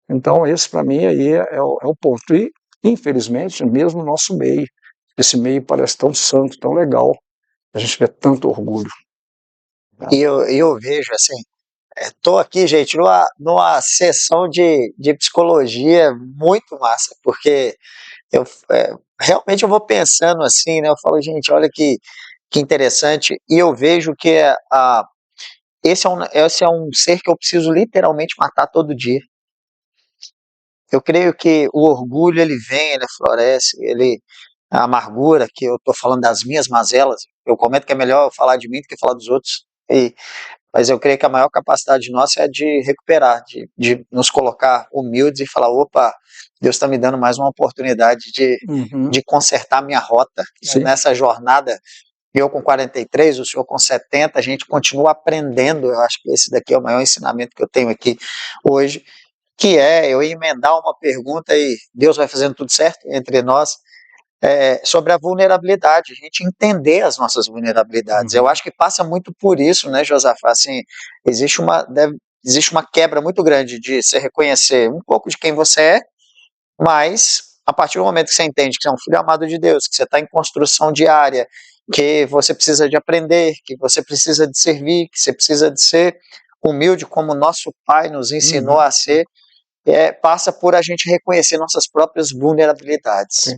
Speaker 2: Então, esse para mim aí é o ponto. E, infelizmente, mesmo no nosso meio, esse meio parece tão santo, tão legal, a gente vê tanto orgulho.
Speaker 1: E eu vejo assim, estou aqui, gente, numa sessão de psicologia muito massa, porque eu realmente eu vou pensando assim, né? Eu falo, gente, olha que interessante, e eu vejo que esse é um ser que eu preciso literalmente matar todo dia. Eu creio que o orgulho, ele vem, ele floresce, a amargura, que eu estou falando das minhas mazelas, eu comento que é melhor falar de mim do que falar dos outros, mas eu creio que a maior capacidade nossa é de recuperar, de nos colocar humildes e falar, opa, Deus está me dando mais uma oportunidade de consertar minha rota.
Speaker 2: Sim.
Speaker 1: Nessa jornada, eu com 43, o senhor com 70, a gente continua aprendendo. Eu acho que esse daqui é o maior ensinamento que eu tenho aqui hoje, que é eu emendar uma pergunta e Deus vai fazendo tudo certo entre nós, sobre a vulnerabilidade, a gente entender as nossas vulnerabilidades. Eu acho que passa muito por isso, né, Josafá? Assim, existe uma quebra muito grande de você reconhecer um pouco de quem você é, mas a partir do momento que você entende que você é um filho amado de Deus, que você está em construção diária, que você precisa de aprender, que você precisa de servir, que você precisa de ser humilde como nosso Pai nos ensinou a ser, passa por a gente reconhecer nossas próprias vulnerabilidades.
Speaker 2: Sim.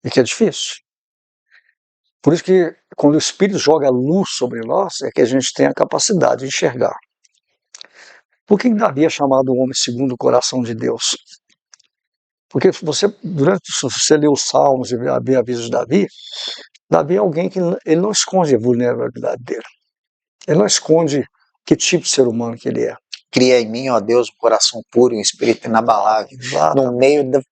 Speaker 2: E que é difícil. Por isso que quando o Espírito joga luz sobre nós, é que a gente tem a capacidade de enxergar. Por que Davi é chamado o homem segundo o coração de Deus? Porque se você lê os Salmos e vê a vida de Davi, Davi é alguém que ele não esconde a vulnerabilidade dele. Ele não esconde que tipo de ser humano que ele é.
Speaker 1: Cria em mim, ó Deus, um coração puro e um espírito inabalável.
Speaker 2: Exatamente.
Speaker 1: No meio do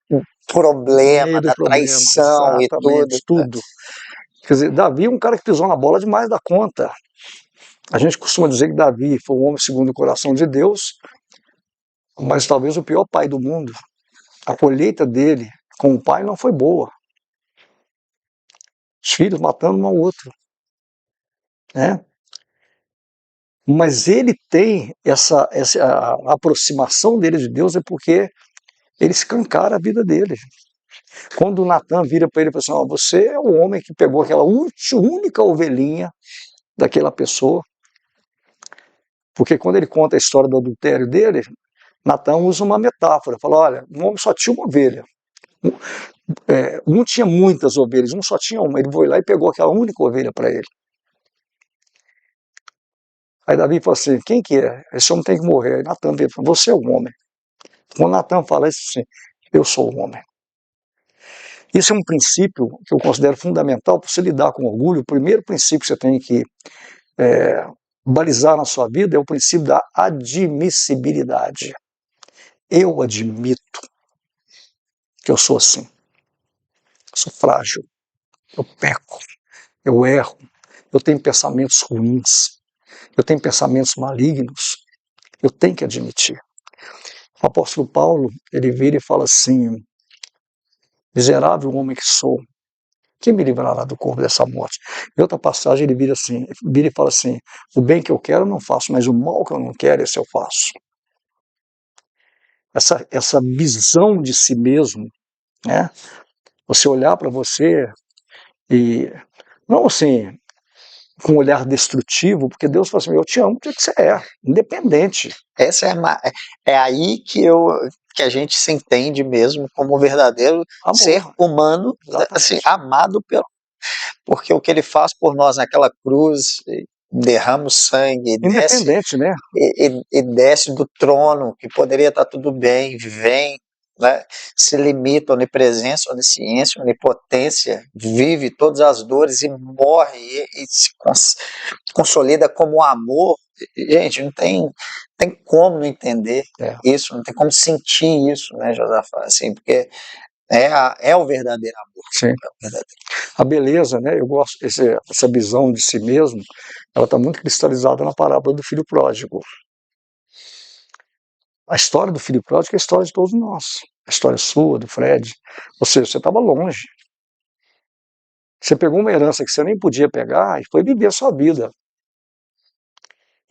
Speaker 1: problema, da traição e tudo.
Speaker 2: Quer dizer, Davi é um cara que pisou na bola demais da conta. A gente costuma dizer que Davi foi um homem segundo o coração de Deus, mas talvez o pior pai do mundo. A colheita dele com o pai não foi boa. Os filhos matando um ao outro. Né? Mas ele tem a aproximação dele de Deus é porque ele escancara a vida dele. Quando o Natan vira para ele e fala assim, ó, você é o homem que pegou aquela única ovelhinha daquela pessoa. Porque quando ele conta a história do adultério dele, Natan usa uma metáfora, fala, olha, um homem só tinha uma ovelha. Um tinha muitas ovelhas, um só tinha uma. Ele foi lá e pegou aquela única ovelha para ele. Aí Davi falou assim, quem que é? Esse homem tem que morrer. Aí Natan veio e falou, você é o homem. Quando Natan fala isso assim, eu sou o homem. Isso é um princípio que eu considero fundamental para você lidar com orgulho. O primeiro princípio que você tem que balizar na sua vida é o princípio da admissibilidade. Eu admito que eu sou assim. Eu sou frágil. Eu peco. Eu erro. Eu tenho pensamentos ruins. Eu tenho pensamentos malignos. Eu tenho que admitir. O apóstolo Paulo, ele vira e fala assim, miserável homem que sou, quem me livrará do corpo dessa morte? Em outra passagem ele vira e fala assim, o bem que eu quero eu não faço, mas o mal que eu não quero, esse eu faço. Essa visão de si mesmo, né? Você olhar para você e, não assim, com um olhar destrutivo, porque Deus fala assim, eu te amo do que você é, independente.
Speaker 1: Essa é aí que a gente se entende mesmo como verdadeiro amor, ser humano, assim, amado porque o que ele faz por nós naquela cruz, derrama o sangue,
Speaker 2: independente,
Speaker 1: desce, né? E desce do trono, que poderia estar tudo bem, vem né, se limita à onipresença, onisciência, onipotência, vive todas as dores e morre e se consolida como amor. Gente, não tem como não entender isso, não tem como sentir isso, né, Josafá, assim, porque é o verdadeiro amor.
Speaker 2: Sim. A beleza, né? Eu gosto, essa visão de si mesmo, ela está muito cristalizada na parábola do filho pródigo. A história do filho pródigo é a história de todos nós. A história sua, do Fred. Ou seja, você estava longe. Você pegou uma herança que você nem podia pegar e foi viver a sua vida.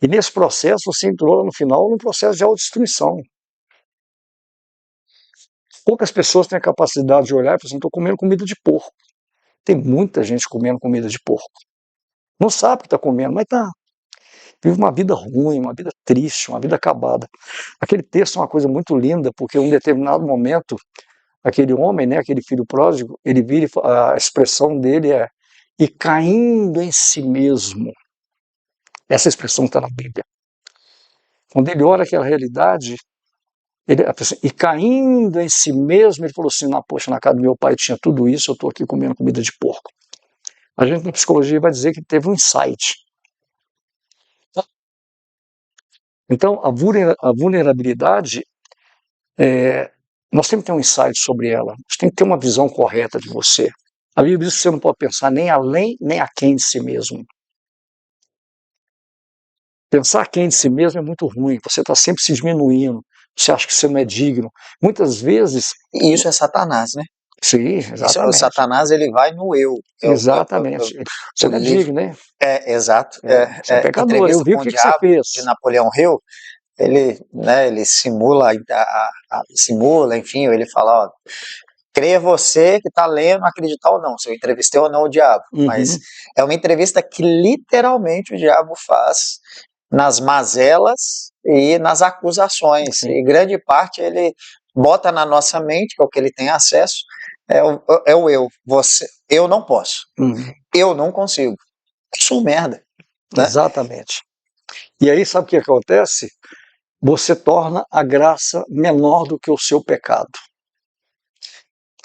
Speaker 2: E nesse processo você entrou no final num processo de autodestruição. Poucas pessoas têm a capacidade de olhar e falar assim, estou comendo comida de porco. Tem muita gente comendo comida de porco. Não sabe o que está comendo, mas está. Vive uma vida ruim, uma vida triste, uma vida acabada. Aquele texto é uma coisa muito linda, porque em um determinado momento, aquele homem, né, aquele filho pródigo, ele vira, a expressão dele é e caindo em si mesmo. Essa expressão está na Bíblia. Quando ele olha aquela realidade, e caindo em si mesmo, ele falou assim, poxa, na casa do meu pai tinha tudo isso, eu estou aqui comendo comida de porco. A gente na psicologia vai dizer que teve um insight. Então, a vulnerabilidade, nós temos que ter um insight sobre ela, você tem que ter uma visão correta de você. A Bíblia diz que você não pode pensar nem além, nem aquém de si mesmo. Pensar aquém de si mesmo é muito ruim, você está sempre se diminuindo, você acha que você não é digno. Muitas vezes...
Speaker 1: E isso é Satanás, né?
Speaker 2: Sim, exatamente.
Speaker 1: Isso, o Satanás, ele vai no eu.
Speaker 2: Exatamente. Você não é digno, né?
Speaker 1: Exato.
Speaker 2: Você é pecador, eu vi o que você fez.
Speaker 1: De Napoleão Hill, ele simula, enfim, ele fala, ó, creia você que está lendo, acreditar ou não, se eu entrevistei ou não o diabo. Mas é uma entrevista que literalmente o diabo faz nas mazelas e nas acusações. E grande parte ele bota na nossa mente, que é o que ele tem acesso, é o eu. Eu não posso. Eu não consigo. Eu sou merda. Né?
Speaker 2: Exatamente. E aí, sabe o que acontece? Você torna a graça menor do que o seu pecado.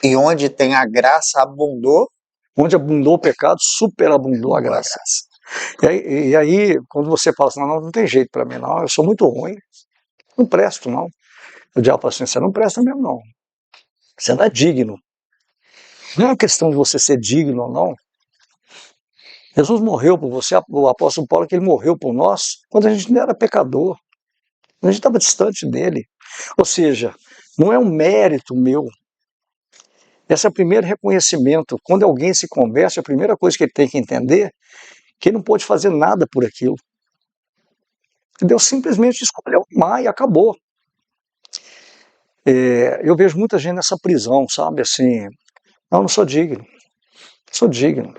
Speaker 1: E onde tem a graça, abundou.
Speaker 2: Onde abundou o pecado, superabundou a graça. E aí, quando você fala assim, não tem jeito para mim, não, eu sou muito ruim, não presto, não. O diabo fala assim, você não presta mesmo, não. Você não é digno. Não é uma questão de você ser digno ou não. Jesus morreu por você, o apóstolo Paulo, que ele morreu por nós, quando a gente não era pecador. A gente estava distante dele. Ou seja, não é um mérito meu. Esse é o primeiro reconhecimento. Quando alguém se converte, a primeira coisa que ele tem que entender é que ele não pode fazer nada por aquilo. Deus simplesmente escolheu amar e acabou. Eu vejo muita gente nessa prisão, sabe? Assim, não sou digno. Sou digno.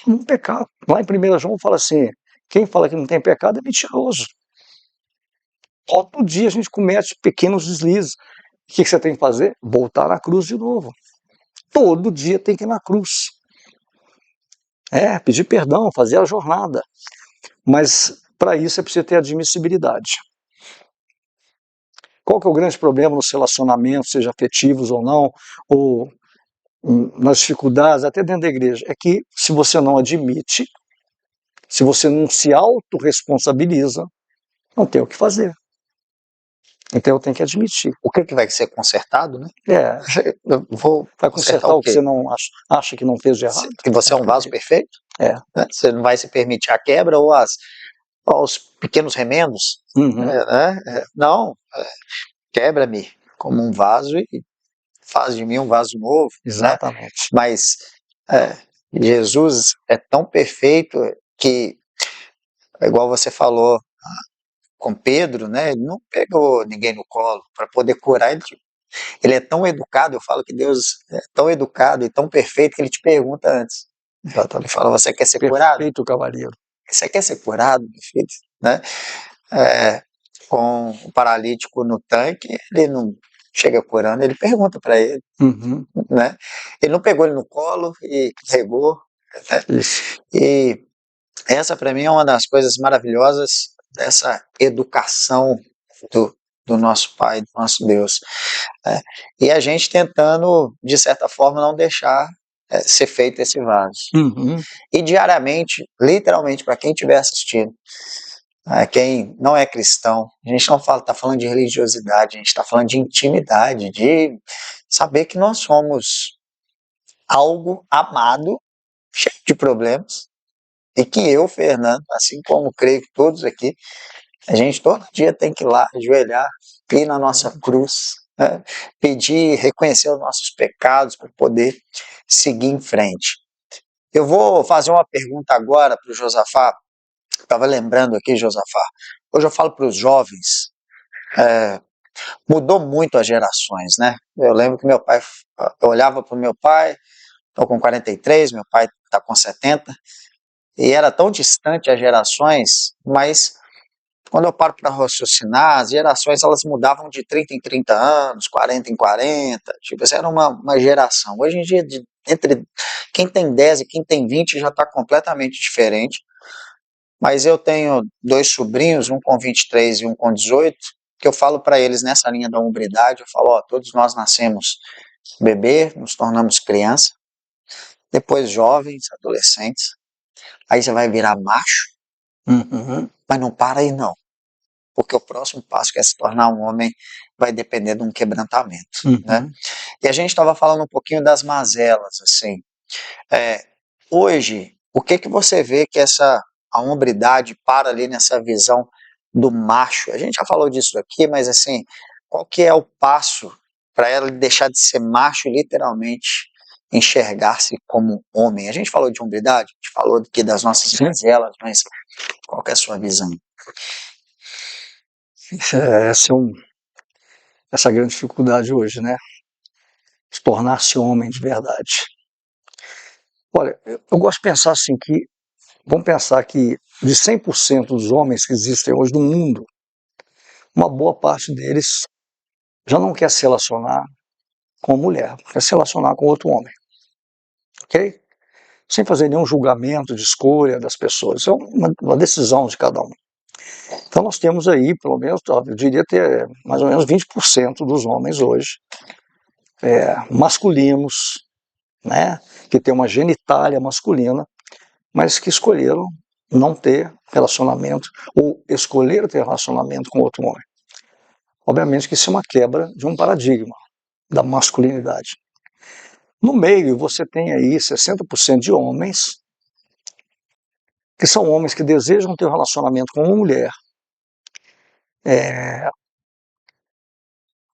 Speaker 2: Não pecado. Lá em 1 João fala assim, quem fala que não tem pecado é mentiroso. Todo dia a gente comete pequenos deslizes. O que você tem que fazer? Voltar na cruz de novo. Todo dia tem que ir na cruz. Pedir perdão, fazer a jornada. Mas para isso é preciso ter admissibilidade. Qual que é o grande problema nos relacionamentos, seja afetivos ou não, ou nas dificuldades, até dentro da igreja? É que se você não admite, se você não se autorresponsabiliza, não tem o que fazer. Então eu tenho que admitir.
Speaker 1: O que vai ser consertado, né?
Speaker 2: Vai consertar o que você não acha que não fez de errado?
Speaker 1: Que você é um vaso perfeito? Né? Você não vai se permitir a quebra ou os pequenos remendos? Não, quebra-me como um vaso e faz de mim um vaso novo.
Speaker 2: Exatamente.
Speaker 1: Né? Mas Jesus é tão perfeito que, igual você falou com Pedro, né? Ele não pegou ninguém no colo para poder curar. Ele é tão educado, eu falo que Deus é tão educado e tão perfeito que ele te pergunta antes. Ele fala, você quer ser curado?
Speaker 2: Perfeito, cavaleiro.
Speaker 1: Você quer ser curado, meu filho? Né? Com o paralítico no tanque, ele não chega curando, ele pergunta para ele. Né? Ele não pegou ele no colo e carregou. Né? E essa, para mim, é uma das coisas maravilhosas dessa educação do nosso Pai, do nosso Deus. E a gente tentando, de certa forma, não deixar ser feito esse vaso.
Speaker 2: Uhum.
Speaker 1: E diariamente, literalmente, para quem estiver assistindo, quem não é cristão, a gente não está falando de religiosidade, a gente está falando de intimidade, de saber que nós somos algo amado, cheio de problemas, e que eu, Fernando, assim como creio que todos aqui, a gente todo dia tem que ir lá, ajoelhar, ir na nossa cruz, né? Pedir, reconhecer os nossos pecados para poder seguir em frente. Eu vou fazer uma pergunta agora para o Josafá. Estava lembrando aqui, Josafá. Hoje eu falo para os jovens, mudou muito as gerações, né? Eu lembro que meu pai, eu olhava para o meu pai, estou com 43, meu pai está com 70, e era tão distante as gerações, mas quando eu paro para raciocinar, as gerações elas mudavam de 30 em 30 anos, 40 em 40, tipo, essa era uma geração. Hoje em dia, entre quem tem 10 e quem tem 20 já está completamente diferente. Mas eu tenho dois sobrinhos, um com 23 e um com 18, que eu falo para eles nessa linha da hombridade, eu falo, ó, todos nós nascemos bebê, nos tornamos criança, depois jovens, adolescentes, aí você vai virar macho,
Speaker 2: Uhum.
Speaker 1: mas não para aí não, porque o próximo passo que é se tornar um homem vai depender de um quebrantamento, né?
Speaker 2: Uhum.
Speaker 1: E a gente estava falando um pouquinho das mazelas, assim, hoje, o que que você vê que a hombridade para ali nessa visão do macho? A gente já falou disso aqui, mas assim, qual que é o passo para ela deixar de ser macho e literalmente enxergar-se como homem? A gente falou de hombridade, a gente falou aqui das nossas
Speaker 2: Sim.
Speaker 1: mazelas, mas qual que é a sua visão?
Speaker 2: Essa essa é a grande dificuldade hoje, né? Se tornar-se homem de verdade. Olha, eu gosto de pensar assim que, vamos pensar que de 100% dos homens que existem hoje no mundo, uma boa parte deles já não quer se relacionar com a mulher, quer se relacionar com outro homem, ok? Sem fazer nenhum julgamento de escolha das pessoas, é uma decisão de cada um. Então nós temos aí, pelo menos, eu diria ter mais ou menos 20% dos homens hoje, masculinos, né, que tem uma genitália masculina, mas que escolheram não ter relacionamento ou escolher ter relacionamento com outro homem. Obviamente que isso é uma quebra de um paradigma da masculinidade. No meio, você tem aí 60% de homens que são homens que desejam ter um relacionamento com uma mulher,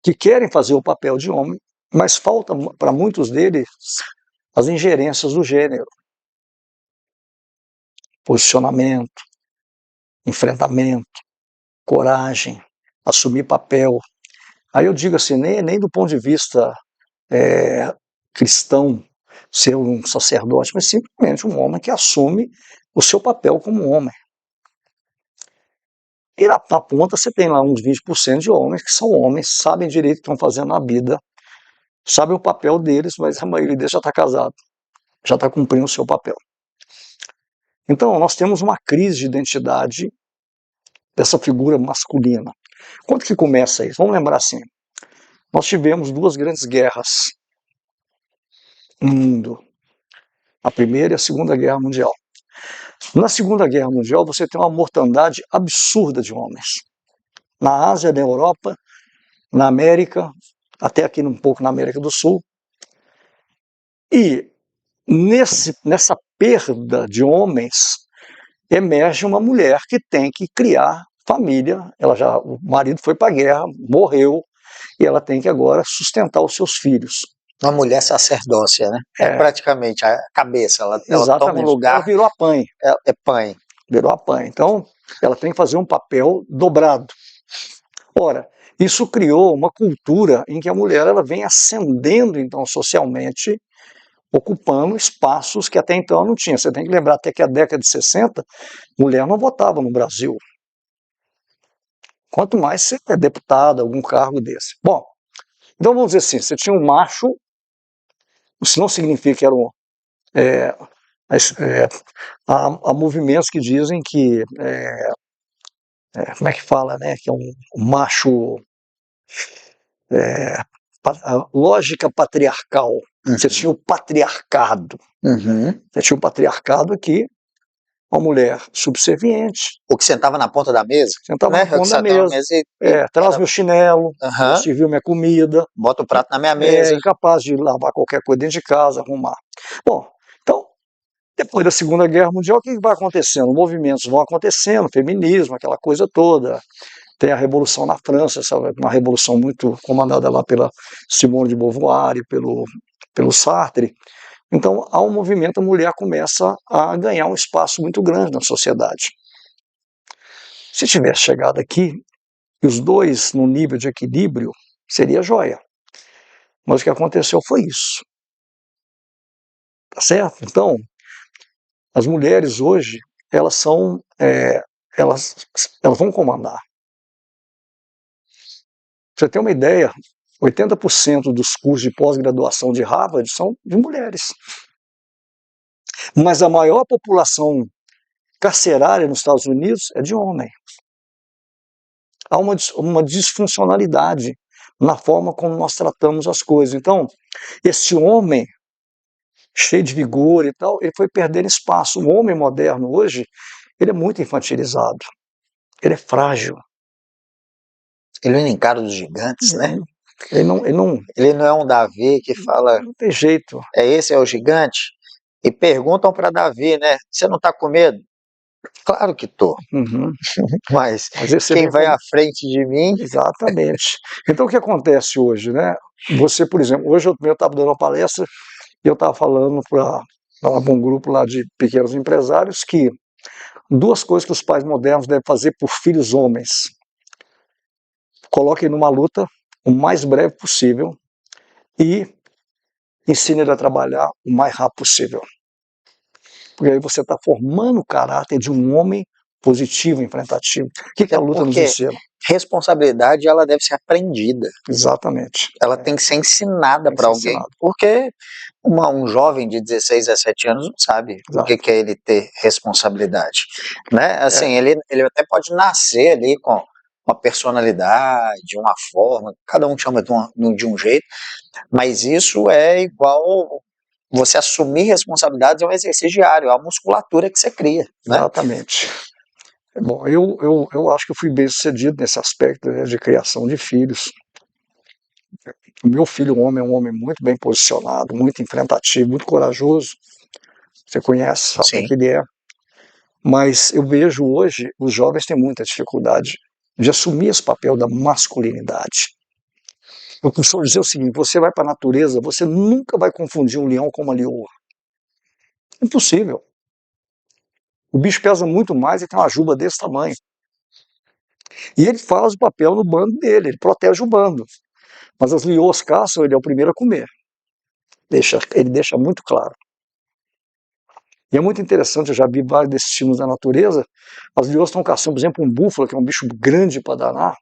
Speaker 2: que querem fazer o papel de homem, mas falta para muitos deles as ingerências do gênero, posicionamento, enfrentamento, coragem, assumir papel. Aí eu digo assim, nem do ponto de vista cristão, ser um sacerdote, mas simplesmente um homem que assume o seu papel como homem. E na ponta você tem lá uns 20% de homens que são homens, sabem direito o que estão fazendo na vida, sabem o papel deles, mas a maioria deles já está casado, já está cumprindo o seu papel. Então nós temos uma crise de identidade dessa figura masculina. Quando que começa isso? Vamos lembrar assim, nós tivemos duas grandes guerras no mundo, a Primeira e a Segunda Guerra Mundial. Na Segunda Guerra Mundial você tem uma mortandade absurda de homens. Na Ásia, na Europa, na América, até aqui um pouco na América do Sul. E nessa perda de homens emerge uma mulher que tem que criar família. O marido foi para a guerra, morreu, e ela tem que agora sustentar os seus filhos.
Speaker 1: Uma mulher sacerdócia, né? É praticamente a cabeça, ela toma um lugar.
Speaker 2: Ela virou a mãe.
Speaker 1: É pai.
Speaker 2: Virou a mãe. Então, ela tem que fazer um papel dobrado. Ora, isso criou uma cultura em que a mulher ela vem ascendendo, então, socialmente, ocupando espaços que até então não tinha. Você tem que lembrar até que a década de 60, mulher não votava no Brasil. Quanto mais você é deputado, algum cargo desse. Bom, então vamos dizer assim, você tinha um macho, isso não significa que era um... há movimentos que dizem que... como é que fala, né? Que é um macho A lógica patriarcal. Você
Speaker 1: Uhum.
Speaker 2: tinha o patriarcado.
Speaker 1: Uhum.
Speaker 2: Você tinha o patriarcado aqui, uma mulher subserviente,
Speaker 1: O que sentava na ponta da mesa,
Speaker 2: sentava
Speaker 1: né?
Speaker 2: na
Speaker 1: O que
Speaker 2: ponta da
Speaker 1: sentava na
Speaker 2: mesa,
Speaker 1: mesa e
Speaker 2: traz
Speaker 1: era,
Speaker 2: meu chinelo,
Speaker 1: aham,
Speaker 2: serviu minha comida,
Speaker 1: bota o prato na minha mesa.
Speaker 2: incapaz de lavar qualquer coisa dentro de casa, arrumar. Bom, então, depois da Segunda Guerra Mundial, o que vai acontecendo? Movimentos vão acontecendo, feminismo, aquela coisa toda. Tem a Revolução na França, uma revolução muito comandada lá pela Simone de Beauvoir e pelo Sartre. Então, há um movimento, a mulher começa a ganhar um espaço muito grande na sociedade. Se tivesse chegado aqui, e os dois no nível de equilíbrio, seria joia. Mas o que aconteceu foi isso. Tá certo? Então, as mulheres hoje, elas são, elas, elas vão comandar. Pra você ter uma ideia, 80% dos cursos de pós-graduação de Harvard são de mulheres. Mas a maior população carcerária nos Estados Unidos é de homem. Há uma disfuncionalidade na forma como nós tratamos as coisas. Então, esse homem cheio de vigor e tal, ele foi perdendo espaço. O homem moderno hoje, ele é muito infantilizado. Ele é frágil.
Speaker 1: Ele não encara os gigantes, né?
Speaker 2: Ele não
Speaker 1: Ele não é um Davi que fala,
Speaker 2: tem jeito.
Speaker 1: esse é o gigante? E perguntam para Davi, né? Você não está com medo? Claro que tô,
Speaker 2: Uhum.
Speaker 1: mas
Speaker 2: Às vezes você
Speaker 1: quem
Speaker 2: vê
Speaker 1: vai à
Speaker 2: como...
Speaker 1: frente de mim?
Speaker 2: Exatamente. Então, o que acontece hoje, né? Você, por exemplo, hoje eu estava dando uma palestra e eu estava falando para um grupo lá de pequenos empresários que duas coisas que os pais modernos devem fazer por filhos homens. Coloquem numa luta o mais breve possível e ensine ele a trabalhar o mais rápido possível. Porque aí você está formando o caráter de um homem positivo, enfrentativo. O que a luta nos
Speaker 1: Porque
Speaker 2: ensina?
Speaker 1: responsabilidade ela deve ser aprendida.
Speaker 2: Exatamente.
Speaker 1: Ela tem que ser ensinada
Speaker 2: Tem que
Speaker 1: para
Speaker 2: ser
Speaker 1: alguém.
Speaker 2: ensinado.
Speaker 1: Porque um jovem de 16, 17 anos não sabe o
Speaker 2: Exato.
Speaker 1: que é ele ter responsabilidade. Né? Assim, ele até pode nascer ali com uma personalidade, uma forma, cada um chama de um jeito, mas isso é igual você assumir responsabilidades, é um exercício diário, é a musculatura que você cria. Né?
Speaker 2: Exatamente. Bom, eu acho que eu fui bem sucedido nesse aspecto, né, de criação de filhos. O meu filho homem é um homem muito bem posicionado, muito enfrentativo, muito corajoso. Você conhece, sabe o
Speaker 1: Sim.
Speaker 2: que ele é. Mas eu vejo hoje, os jovens têm muita dificuldade de assumir esse papel da masculinidade. Eu costumo dizer o seguinte, você vai para a natureza, você nunca vai confundir um leão com uma leoa. Impossível. O bicho pesa muito mais e tem uma juba desse tamanho. E ele faz o papel no bando dele, ele protege o bando. Mas as leoas caçam, ele é o primeiro a comer. Ele deixa muito claro. E é muito interessante, eu já vi vários desses filmes da natureza, as leoas estão caçando, por exemplo, um búfalo, que é um bicho grande para danar,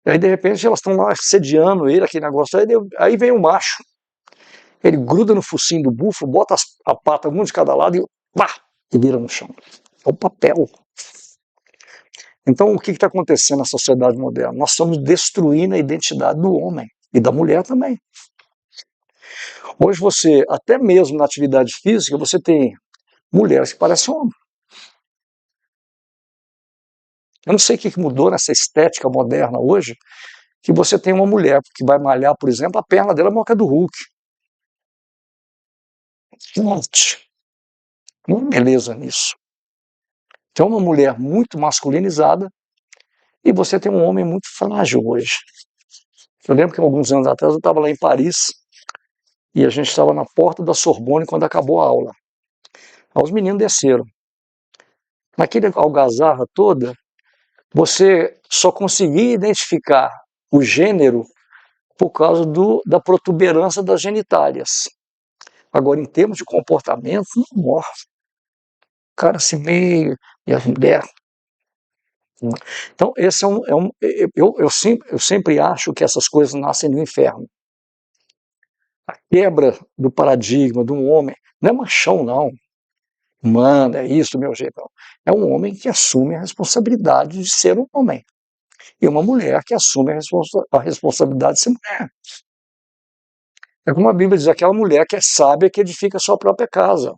Speaker 2: e aí de repente elas estão lá sediando ele, aquele negócio, aí vem o macho, ele gruda no focinho do búfalo, bota a pata um de cada lado e vira no chão. É o papel. Então o que está acontecendo na sociedade moderna? Nós estamos destruindo a identidade do homem e da mulher também. Hoje você, até mesmo na atividade física, você tem mulheres que parecem homem. Eu não sei o que mudou nessa estética moderna hoje, que você tem uma mulher que vai malhar, por exemplo, a perna dela é maior que a do Hulk. Forte. Não há beleza nisso. Tem uma mulher muito masculinizada e você tem um homem muito frágil hoje. Eu lembro que alguns anos atrás eu estava lá em Paris e a gente estava na porta da Sorbonne quando acabou a aula. Aí os meninos desceram. Naquele algazarra toda, você só conseguia identificar o gênero por causa da protuberância das genitálias. Agora, em termos de comportamento, não morre. O cara se meio, e a mulher. Então, esse eu sempre acho que essas coisas nascem no inferno. A quebra do paradigma de um homem, não é machão, não. Manda, é isso, meu jeito. Não. É um homem que assume a responsabilidade de ser um homem. e uma mulher que assume a responsabilidade de ser mulher. É como a Bíblia diz, aquela mulher que é sábia que edifica a sua própria casa.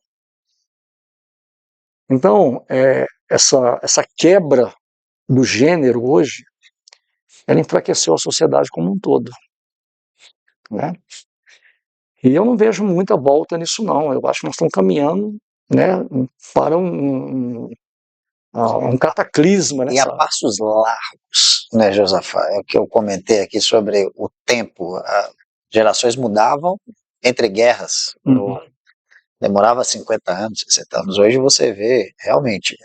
Speaker 2: Então, essa quebra do gênero hoje, ela enfraqueceu a sociedade como um todo, né? E eu não vejo muita volta nisso, não. Eu acho que nós estamos caminhando, né, para um cataclisma
Speaker 1: E a
Speaker 2: nessa.
Speaker 1: passos largos, né, Josafá? É o que eu comentei aqui sobre o tempo. Gerações mudavam entre guerras.
Speaker 2: Uhum.
Speaker 1: Demorava 50 anos, 60 anos. Hoje você vê, realmente,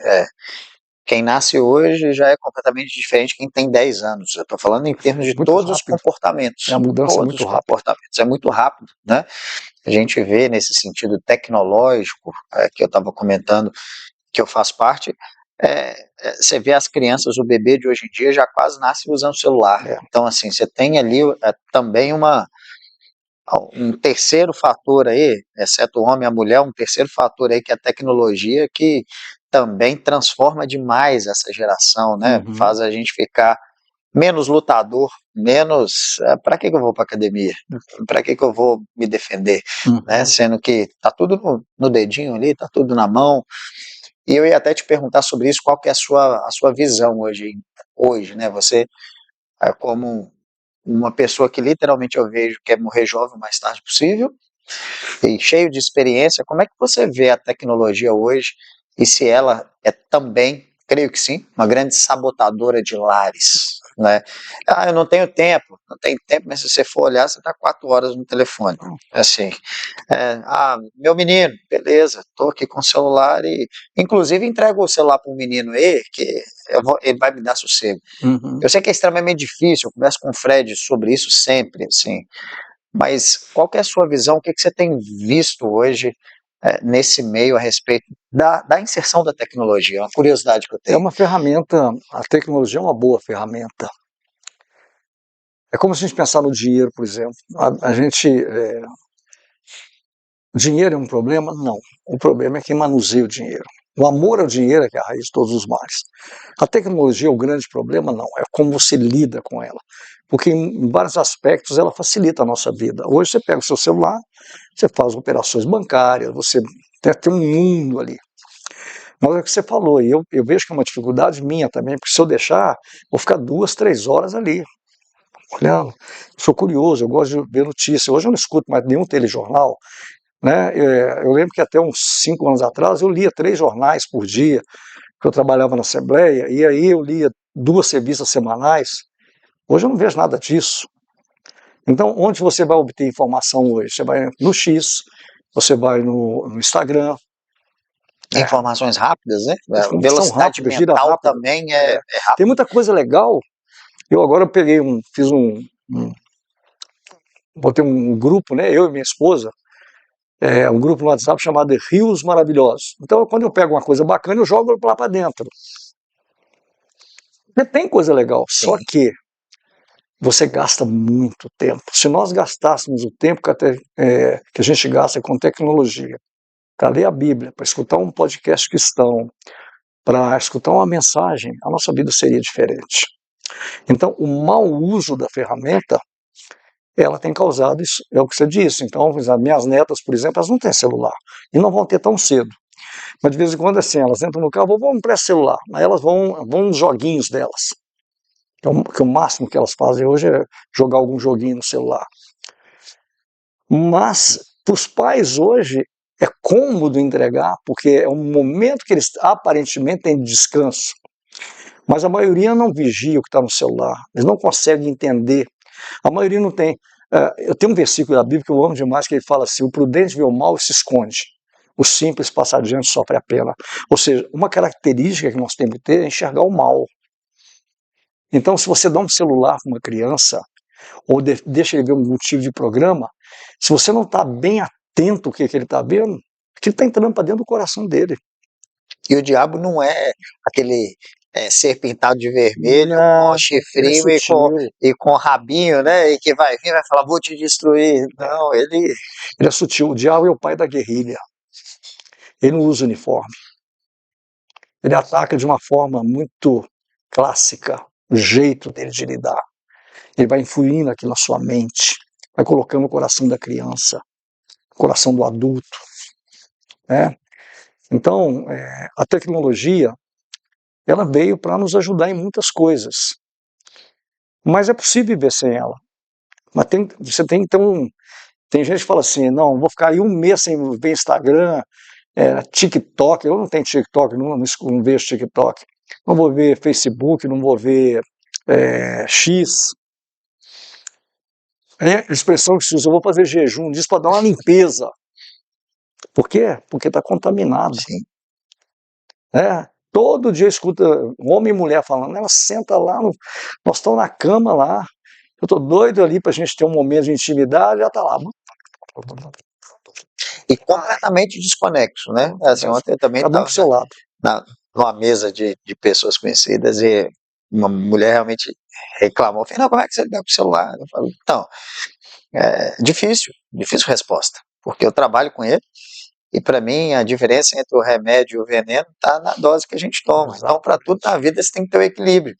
Speaker 1: quem nasce hoje já é completamente diferente de quem tem 10 anos. Eu estou falando em termos de
Speaker 2: Muito
Speaker 1: todos os
Speaker 2: rápido. A
Speaker 1: comportamentos.
Speaker 2: mudança é
Speaker 1: Todos
Speaker 2: muito
Speaker 1: os
Speaker 2: rápida.
Speaker 1: comportamentos. É muito rápido, né? A gente vê nesse sentido tecnológico, que eu estava comentando, que eu faço parte, você vê as crianças, o bebê de hoje em dia já quase nasce usando celular.
Speaker 2: É.
Speaker 1: Então, assim, você tem ali também um terceiro fator aí, exceto o homem e a mulher, um terceiro fator aí que é a tecnologia, que também transforma demais essa geração, né?
Speaker 2: Uhum.
Speaker 1: Faz a gente ficar menos lutador, menos. Para que eu vou para academia? Para que eu vou me defender? Né?
Speaker 2: Uhum.
Speaker 1: Sendo que tá tudo no dedinho ali, tá tudo na mão. E eu ia até te perguntar sobre isso, qual que é a sua visão hoje, né? Você é como uma pessoa que literalmente eu vejo quer morrer jovem o mais tarde possível e cheio de experiência, como é que você vê a tecnologia hoje e se ela é também, creio que sim, uma grande sabotadora de lares, né? Eu não tenho tempo, mas se você for olhar, você está 4 horas no telefone, assim, meu menino, beleza, estou aqui com o celular e, inclusive, entrego o celular para um menino aí, que ele vai me dar sossego.
Speaker 2: Uhum.
Speaker 1: Eu sei que é extremamente difícil, eu converso com o Fred sobre isso sempre, assim, mas qual que é a sua visão, o que você tem visto hoje nesse meio a respeito da inserção da tecnologia? É uma curiosidade que eu
Speaker 2: É
Speaker 1: tenho.
Speaker 2: uma ferramenta, a tecnologia é uma boa ferramenta. É como se a gente pensar no dinheiro, por exemplo. Dinheiro é um problema? Não. O problema é quem manuseia o dinheiro. O amor ao dinheiro é que é a raiz de todos os males. A tecnologia é o grande problema? Não. É como você lida com ela. Porque em vários aspectos ela facilita a nossa vida. Hoje você pega o seu celular, você faz operações bancárias, você tem um mundo ali. Mas é o que você falou, e eu vejo que é uma dificuldade minha também, porque se eu deixar, vou ficar 2, 3 horas ali, olhando. Sou curioso, eu gosto de ver notícia. Hoje eu não escuto mais nenhum telejornal, né? Eu lembro que até uns 5 anos atrás eu lia 3 jornais por dia, que eu trabalhava na Assembleia, e aí eu lia 2 revistas semanais. Hoje eu não vejo nada disso. Então, onde você vai obter informação hoje? Você vai no X, você vai no Instagram, né?
Speaker 1: Informações rápidas, né? A
Speaker 2: São
Speaker 1: velocidade
Speaker 2: rápidas, gira
Speaker 1: mental
Speaker 2: rápido.
Speaker 1: também é
Speaker 2: Tem
Speaker 1: rápida.
Speaker 2: muita coisa legal. Eu agora botei um grupo, né? Eu e minha esposa, um grupo no WhatsApp chamado Rios Maravilhosos. Então, quando eu pego uma coisa bacana, eu jogo lá para dentro. Porque tem coisa legal, só
Speaker 1: Sim.
Speaker 2: que você gasta muito tempo. Se nós gastássemos o tempo que a gente gasta com tecnologia, para ler a Bíblia, para escutar um podcast cristão, para escutar uma mensagem, a nossa vida seria diferente. Então, o mau uso da ferramenta, ela tem causado isso, é o que você disse. Então, as minhas netas, por exemplo, elas não têm celular e não vão ter tão cedo. Mas de vez em quando, assim, elas entram no carro, vamos para celular. Aí elas vão nos joguinhos delas. Que o máximo que elas fazem hoje é jogar algum joguinho no celular. Mas, para os pais hoje, é cômodo entregar, porque é um momento que eles aparentemente têm de descanso. Mas a maioria não vigia o que está no celular. Eles não conseguem entender. A maioria não tem. Eu tenho um versículo da Bíblia que eu amo demais, que ele fala assim: o prudente vê o mal e se esconde. O simples passa adiante sofre a pena. Ou seja, uma característica que nós temos que ter é enxergar o mal. Então, se você dá um celular para uma criança, ou deixa ele ver um tipo de programa, se você não está bem atento ao que ele está vendo, aquilo está entrando para dentro do coração dele.
Speaker 1: E o diabo não é aquele ser pintado de vermelho, com
Speaker 2: Não, ele é
Speaker 1: chifrinho
Speaker 2: sutil.
Speaker 1: e com rabinho, né? E que vai vir e vai falar, vou te destruir. Não, ele.
Speaker 2: Ele é sutil. O diabo é o pai da guerrilha. Ele não usa uniforme. Ele ataca de uma forma muito clássica. o jeito dele de lidar. Ele vai influindo aqui na sua mente, vai colocando o coração da criança, o coração do adulto, né? Então, a tecnologia, ela veio para nos ajudar em muitas coisas, mas é possível viver sem ela. Mas você tem então, tem gente que fala assim, não, vou ficar aí um mês sem ver Instagram, TikTok, eu não tenho TikTok, não vejo TikTok, não vou ver Facebook, não vou ver X. A expressão que se usa, eu vou fazer jejum, diz para dar uma limpeza. Por quê? Porque está contaminado.
Speaker 1: Sim.
Speaker 2: Todo dia escuta homem e mulher falando, ela senta lá, nós estamos na cama lá, eu estou doido ali para a gente ter um momento de intimidade, já está lá.
Speaker 1: E completamente desconexo, né? Assim, ontem eu também
Speaker 2: Cada um
Speaker 1: estava
Speaker 2: pro seu lado.
Speaker 1: numa mesa de pessoas conhecidas e uma mulher realmente reclamou. Eu falei, não, como é que você liga pro celular? Eu falei, então, difícil resposta, porque eu trabalho com ele e para mim a diferença entre o remédio e o veneno está na dose que a gente toma. Então, para tudo na vida você tem que ter o equilíbrio.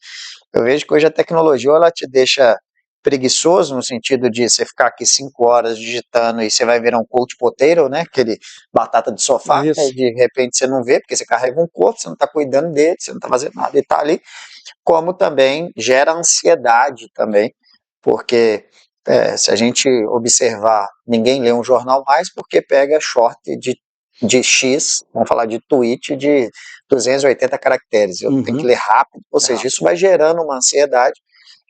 Speaker 1: Eu vejo que hoje a tecnologia ela te deixa preguiçoso no sentido de você ficar aqui 5 horas digitando e você vai virar um coach potato, né? Aquele batata de sofá,
Speaker 2: Isso.
Speaker 1: aí de repente você não vê, porque você carrega um corpo, você não está cuidando dele, você não está fazendo nada, ele está ali. Como também gera ansiedade também, porque se a gente observar, ninguém lê um jornal mais porque pega short de X, vamos falar de tweet de 280 caracteres, eu tenho que ler rápido, ou seja, isso vai gerando uma ansiedade,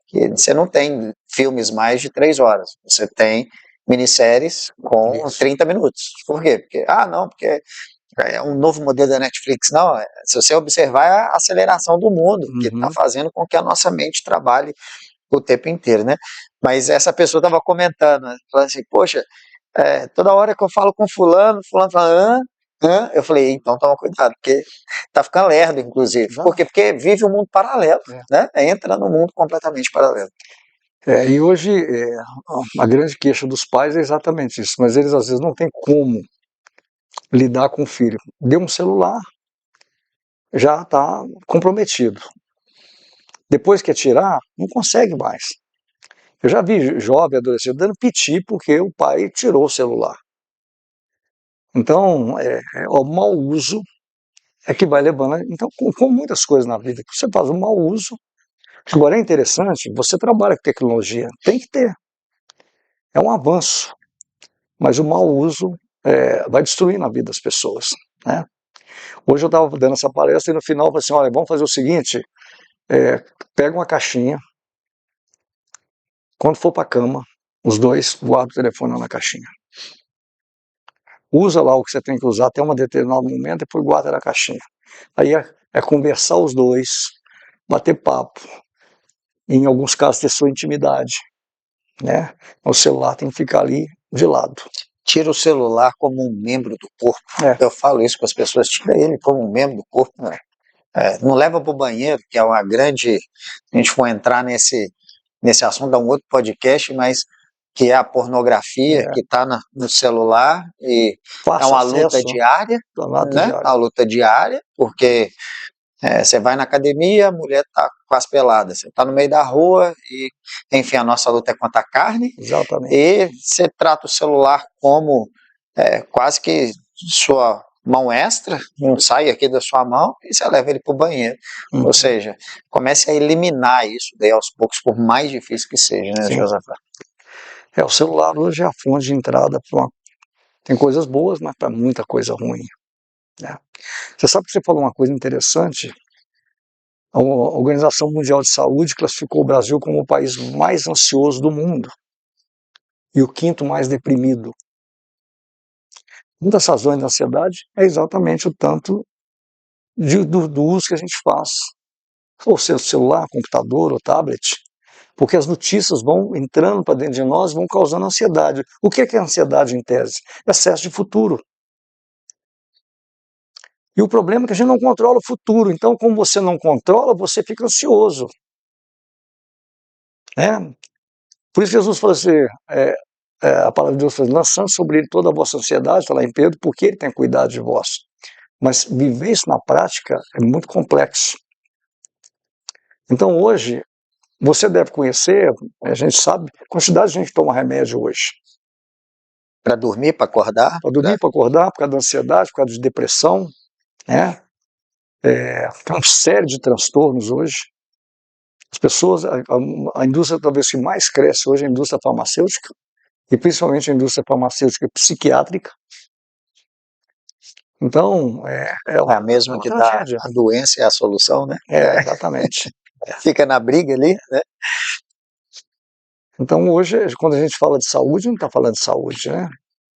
Speaker 1: que você não tem filmes mais de 3 horas, você tem minisséries com 30 minutos. Por quê? Porque é um novo modelo da Netflix. Não, se você observar, é a aceleração do mundo, que está fazendo com que a nossa mente trabalhe o tempo inteiro, né? Mas essa pessoa estava comentando, né? Falando assim, poxa, toda hora que eu falo com fulano fala, eu falei, então toma cuidado, porque tá ficando lerdo, inclusive. Por quê? Porque vive um mundo paralelo, né? Entra num mundo completamente paralelo.
Speaker 2: E hoje a grande queixa dos pais é exatamente isso, mas eles às vezes não têm como lidar com o filho. Deu um celular, já está comprometido. Depois que tirar, não consegue mais. Eu já vi jovem, adolescente, dando piti porque o pai tirou o celular. Então, o mau uso é que vai levando. Então, com muitas coisas na vida, que você faz um mau uso. Agora é interessante, você trabalha com tecnologia, tem que ter. É um avanço, mas o mau uso vai destruindo a vida das pessoas, né? Hoje eu estava dando essa palestra e no final eu falei assim, olha, vamos fazer o seguinte, pega uma caixinha, quando for para a cama, os dois guardam o telefone na caixinha. Usa lá o que você tem que usar até um determinado momento, depois guarda na caixinha. Aí é conversar os dois, bater papo, e em alguns casos ter sua intimidade, né? O celular tem que ficar ali de lado.
Speaker 1: Tira o celular como um membro do corpo. Eu falo isso com as pessoas, tira ele como um membro do corpo. Não leva para o banheiro, que é uma grande... A gente for entrar nesse assunto, dá um outro podcast, mas que é a pornografia que está no celular e é uma luta diária, né? Uma luta diária, porque você vai na academia, a mulher está com as peladas, você está no meio da rua e, enfim, a nossa luta é contra a carne.
Speaker 2: Exatamente.
Speaker 1: E você trata o celular como quase que sua mão extra, não sai aqui da sua mão e você leva ele para o banheiro. Ou seja, comece a eliminar isso daí aos poucos, por mais difícil que seja, né, Josafá?
Speaker 2: O celular hoje é a fonte de entrada para tem coisas boas, mas para muita coisa ruim, né? Você sabe que você falou uma coisa interessante? A Organização Mundial de Saúde classificou o Brasil como o país mais ansioso do mundo e o quinto mais deprimido. Uma das razões da ansiedade é exatamente o tanto do uso que a gente faz, ou seja, celular, computador ou tablet, porque as notícias vão entrando para dentro de nós, vão causando ansiedade. O que é ansiedade em tese? Excesso de futuro. E o problema é que a gente não controla o futuro, então como você não controla, você fica ansioso. Por isso Jesus falou assim, a palavra de Deus fala, lançando sobre ele toda a vossa ansiedade, está lá em Pedro, porque ele tem cuidado de vós. Mas viver isso na prática é muito complexo. Então hoje, você deve conhecer, a gente sabe, a quantidade de gente que toma remédio hoje.
Speaker 1: Para dormir, para acordar?
Speaker 2: Para dormir, para acordar, por causa da ansiedade, por causa de depressão, né? Uma série de transtornos hoje. As pessoas, a indústria talvez que mais cresce hoje é a indústria farmacêutica, e principalmente a indústria farmacêutica psiquiátrica. Então,
Speaker 1: É a mesma que dá a doença e a solução, né?
Speaker 2: Exatamente.
Speaker 1: Fica na briga ali, né?
Speaker 2: Então, hoje, quando a gente fala de saúde, não está falando de saúde, né?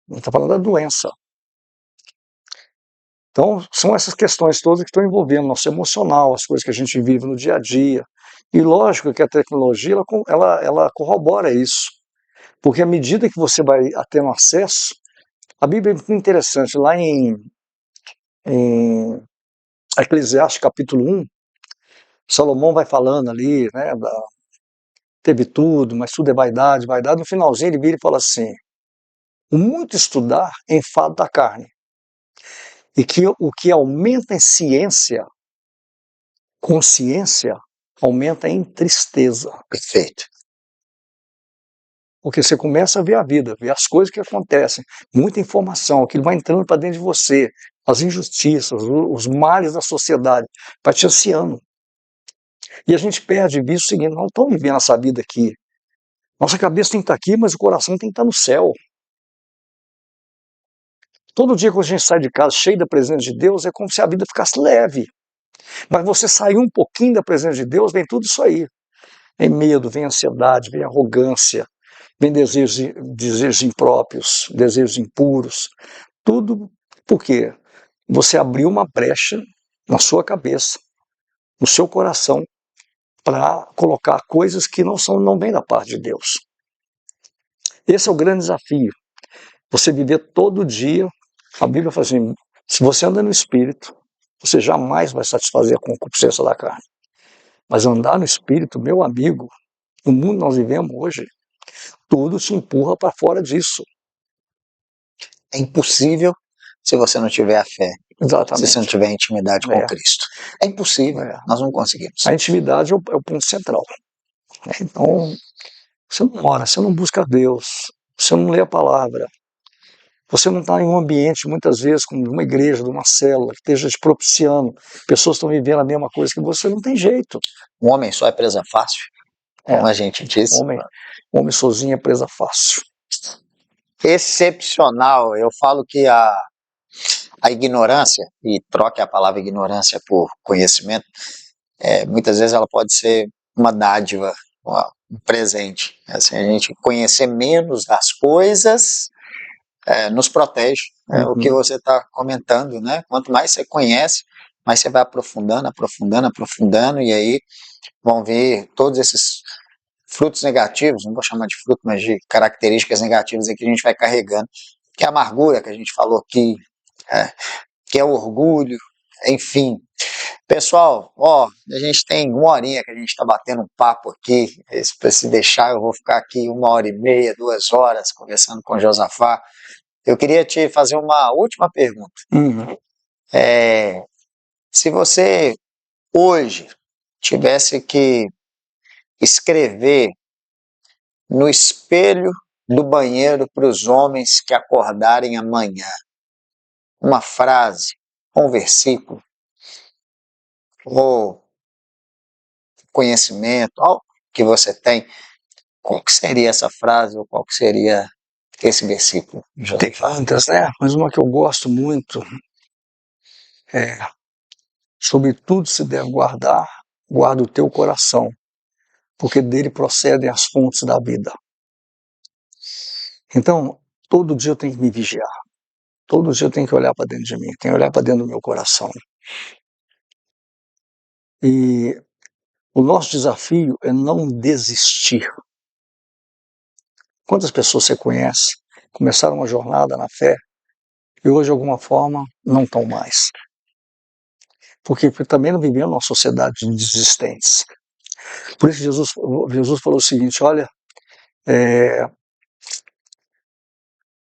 Speaker 2: Não está falando da doença. Então, são essas questões todas que estão envolvendo o nosso emocional, as coisas que a gente vive no dia a dia. E lógico que a tecnologia, ela corrobora isso. Porque à medida que você vai tendo acesso, a Bíblia é muito interessante, lá em Eclesiastes capítulo 1, Salomão vai falando ali, né, teve tudo, mas tudo é vaidade, vaidade. No finalzinho ele vira e fala assim, o muito estudar enfado da carne, e que o que aumenta em ciência, consciência, aumenta em tristeza.
Speaker 1: Perfeito.
Speaker 2: Porque você começa a ver a vida, ver as coisas que acontecem, muita informação, aquilo vai entrando para dentro de você, as injustiças, os males da sociedade, vai te ansiando. E a gente perde de vista o seguinte, não estamos vivendo essa vida aqui. Nossa cabeça tem que estar aqui, mas o coração tem que estar no céu. Todo dia que a gente sai de casa cheio da presença de Deus, é como se a vida ficasse leve. Mas você sair um pouquinho da presença de Deus, vem tudo isso aí. Vem medo, vem ansiedade, vem arrogância, vem desejos impróprios, desejos impuros. Tudo porque você abriu uma brecha na sua cabeça, no seu coração, para colocar coisas que não vêm da parte de Deus. Esse é o grande desafio. Você viver todo dia, a Bíblia fala assim, se você anda no Espírito, você jamais vai satisfazer a concupiscência da carne. Mas andar no Espírito, meu amigo, no mundo que nós vivemos hoje, tudo te empurra para fora disso.
Speaker 1: É impossível se você não tiver a fé.
Speaker 2: Exatamente.
Speaker 1: Se você não tiver intimidade com Cristo. É impossível, nós não conseguimos.
Speaker 2: A intimidade é o ponto central. Então, você não ora, você não busca Deus, você não lê a palavra, você não está em um ambiente, muitas vezes, como uma igreja, de uma célula, que esteja te propiciando, pessoas estão vivendo a mesma coisa que você, não tem jeito.
Speaker 1: Um homem só é presa fácil, como a gente disse.
Speaker 2: Homem sozinho é presa fácil.
Speaker 1: Excepcional. Eu falo que a ignorância, e troque a palavra ignorância por conhecimento, muitas vezes ela pode ser uma dádiva, um presente. Assim, a gente conhecer menos das coisas nos protege. O que você está comentando, né? Quanto mais você conhece, mais você vai aprofundando, e aí vão vir todos esses frutos negativos, não vou chamar de fruto, mas de características negativas que a gente vai carregando, que é a amargura que a gente falou aqui, que é o orgulho, enfim. Pessoal, a gente tem 1 horinha que a gente está batendo um papo aqui, se deixar eu vou ficar aqui 1h30, 2 horas conversando com o Josafá. Eu queria te fazer uma última pergunta. Se você hoje tivesse que escrever no espelho do banheiro para os homens que acordarem amanhã, uma frase, um versículo, ou conhecimento, algo que você tem, qual que seria essa frase ou qual que seria esse versículo?
Speaker 2: Tem tantas, né? Mas uma que eu gosto muito é: sobre tudo se deve guardar, guarda o teu coração, porque dele procedem as fontes da vida. Então, todo dia eu tenho que me vigiar. Todo dia eu tenho que olhar para dentro de mim, tenho que olhar para dentro do meu coração. E o nosso desafio é não desistir. Quantas pessoas você conhece, começaram uma jornada na fé, e hoje, de alguma forma, não estão mais? Porque também não vivemos numa sociedade de desistentes. Por isso Jesus falou o seguinte, olha,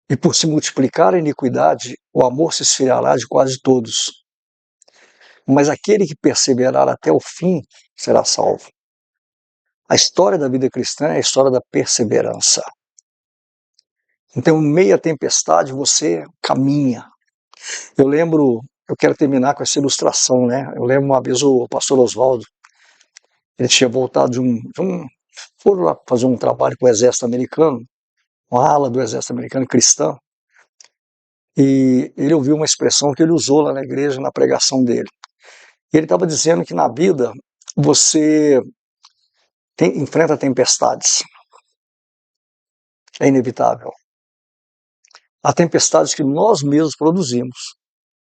Speaker 2: e por se multiplicar a iniquidade, o amor se esfriará de quase todos. Mas aquele que perseverar até o fim será salvo. A história da vida cristã é a história da perseverança. Então, em meio à tempestade, você caminha. Eu quero terminar com essa ilustração, né? Eu lembro uma vez o pastor Oswaldo, ele tinha voltado foram lá fazer um trabalho com o exército americano, uma ala do exército americano cristã, e ele ouviu uma expressão que ele usou lá na igreja, na pregação dele. E ele estava dizendo que na vida você enfrenta tempestades. É inevitável. Há tempestades que nós mesmos produzimos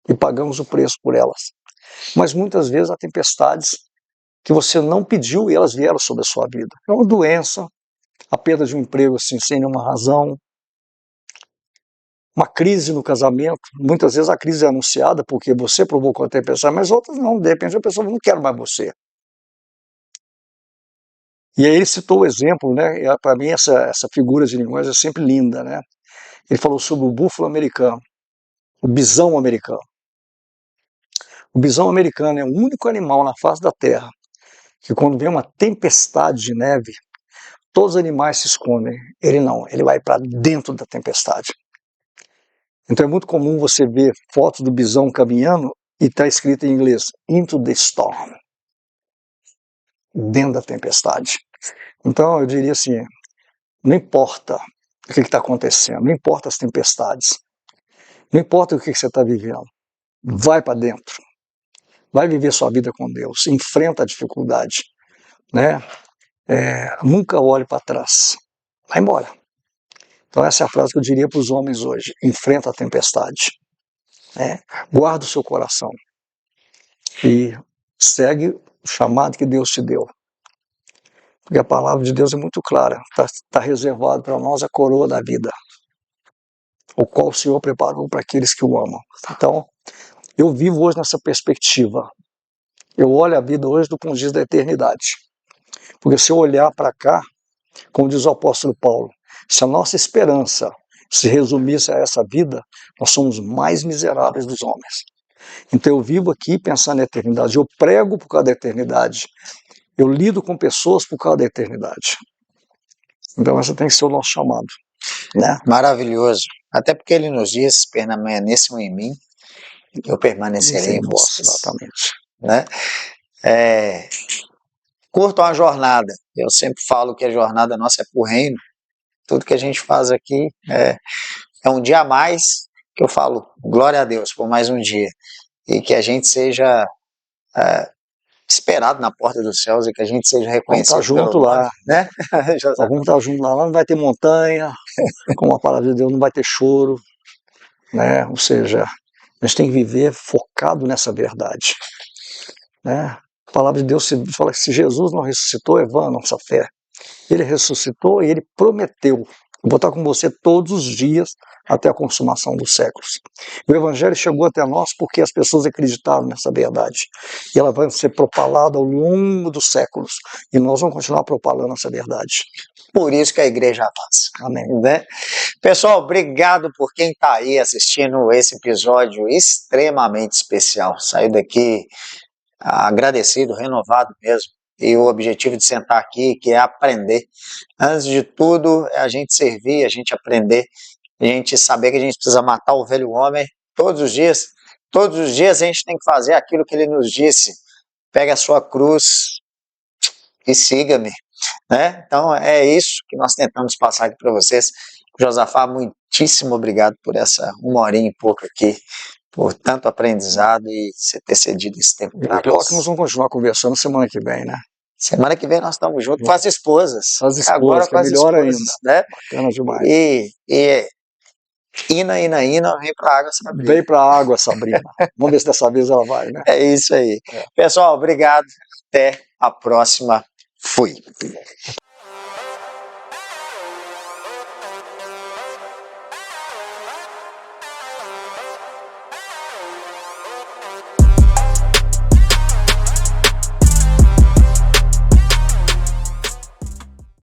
Speaker 2: e pagamos o preço por elas. Mas muitas vezes há tempestades que você não pediu e elas vieram sobre a sua vida. É uma doença, a perda de um emprego assim, sem nenhuma razão, uma crise no casamento. Muitas vezes a crise é anunciada porque você provocou a tempestade, mas outras não. De repente a pessoa não quer mais você. E aí ele citou o exemplo, né? Para mim essa figura de linguagem é sempre linda, né? Ele falou sobre o búfalo americano, o bisão americano. O bisão americano é o único animal na face da Terra que quando vem uma tempestade de neve, todos os animais se escondem. Ele não, ele vai para dentro da tempestade. Então é muito comum você ver fotos do bisão caminhando e está escrito em inglês, into the storm. Dentro da tempestade. Então eu diria assim, não importa o que está acontecendo, não importa as tempestades, não importa o que você está vivendo, vai para dentro. Vai viver sua vida com Deus, enfrenta a dificuldade, né? Nunca olhe para trás, vai embora. Então essa é a frase que eu diria para os homens hoje, enfrenta a tempestade, né? Guarda o seu coração e segue o chamado que Deus te deu. Porque a palavra de Deus é muito clara, está reservado para nós a coroa da vida, o qual o Senhor preparou para aqueles que o amam. Então, eu vivo hoje nessa perspectiva. Eu olho a vida hoje do ponto de vista da eternidade. Porque se eu olhar para cá, como diz o apóstolo Paulo, se a nossa esperança se resumisse a essa vida, nós somos mais miseráveis dos homens. Então eu vivo aqui pensando na eternidade, eu prego por causa da eternidade, eu lido com pessoas por causa da eternidade. Então esse tem que ser o nosso chamado, né?
Speaker 1: Maravilhoso. Até porque ele nos diz, permaneçam em mim, eu permanecerei em vocês.
Speaker 2: Exatamente.
Speaker 1: Né? Curtam a jornada. Eu sempre falo que a jornada nossa é por reino. Tudo que a gente faz aqui é um dia a mais, que eu falo, glória a Deus por mais um dia. E que a gente seja esperado na porta dos céus e que a gente seja reconhecido.
Speaker 2: Vamos estar junto lá,
Speaker 1: né?
Speaker 2: Vamos estar junto lá não vai ter montanha, como a palavra de Deus, não vai ter choro, né? Ou seja, a gente tem que viver focado nessa verdade, né? A palavra de Deus fala que se Jesus não ressuscitou, é vã a nossa fé. Ele ressuscitou e ele prometeu, vou estar com você todos os dias até a consumação dos séculos. O Evangelho chegou até nós porque as pessoas acreditaram nessa verdade. E ela vai ser propalada ao longo dos séculos. E nós vamos continuar propalando essa verdade.
Speaker 1: Por isso que a igreja avança.
Speaker 2: Amém.
Speaker 1: Né? Pessoal, obrigado por quem está aí assistindo esse episódio extremamente especial. Saí daqui agradecido, renovado mesmo. E o objetivo de sentar aqui, que é aprender. Antes de tudo, é a gente servir, a gente aprender, a gente saber que a gente precisa matar o velho homem todos os dias. Todos os dias a gente tem que fazer aquilo que ele nos disse. Pega a sua cruz e siga-me. Né? Então é isso que nós tentamos passar aqui para vocês. Josafá, muitíssimo obrigado por essa 1 horinha e pouco aqui, por tanto aprendizado e você ter cedido esse tempo para nós.
Speaker 2: Nós vamos continuar conversando semana que vem, né?
Speaker 1: Semana que vem nós estamos juntos com as esposas.
Speaker 2: As esposas,
Speaker 1: agora com as
Speaker 2: melhor
Speaker 1: esposas,
Speaker 2: ainda.
Speaker 1: Né?
Speaker 2: Bacana demais.
Speaker 1: E Ina, vem para a água, Sabrina.
Speaker 2: Vem para a água, Sabrina. Vamos ver se dessa vez ela vai, né?
Speaker 1: É isso aí. Pessoal, obrigado. Até a próxima. Fui.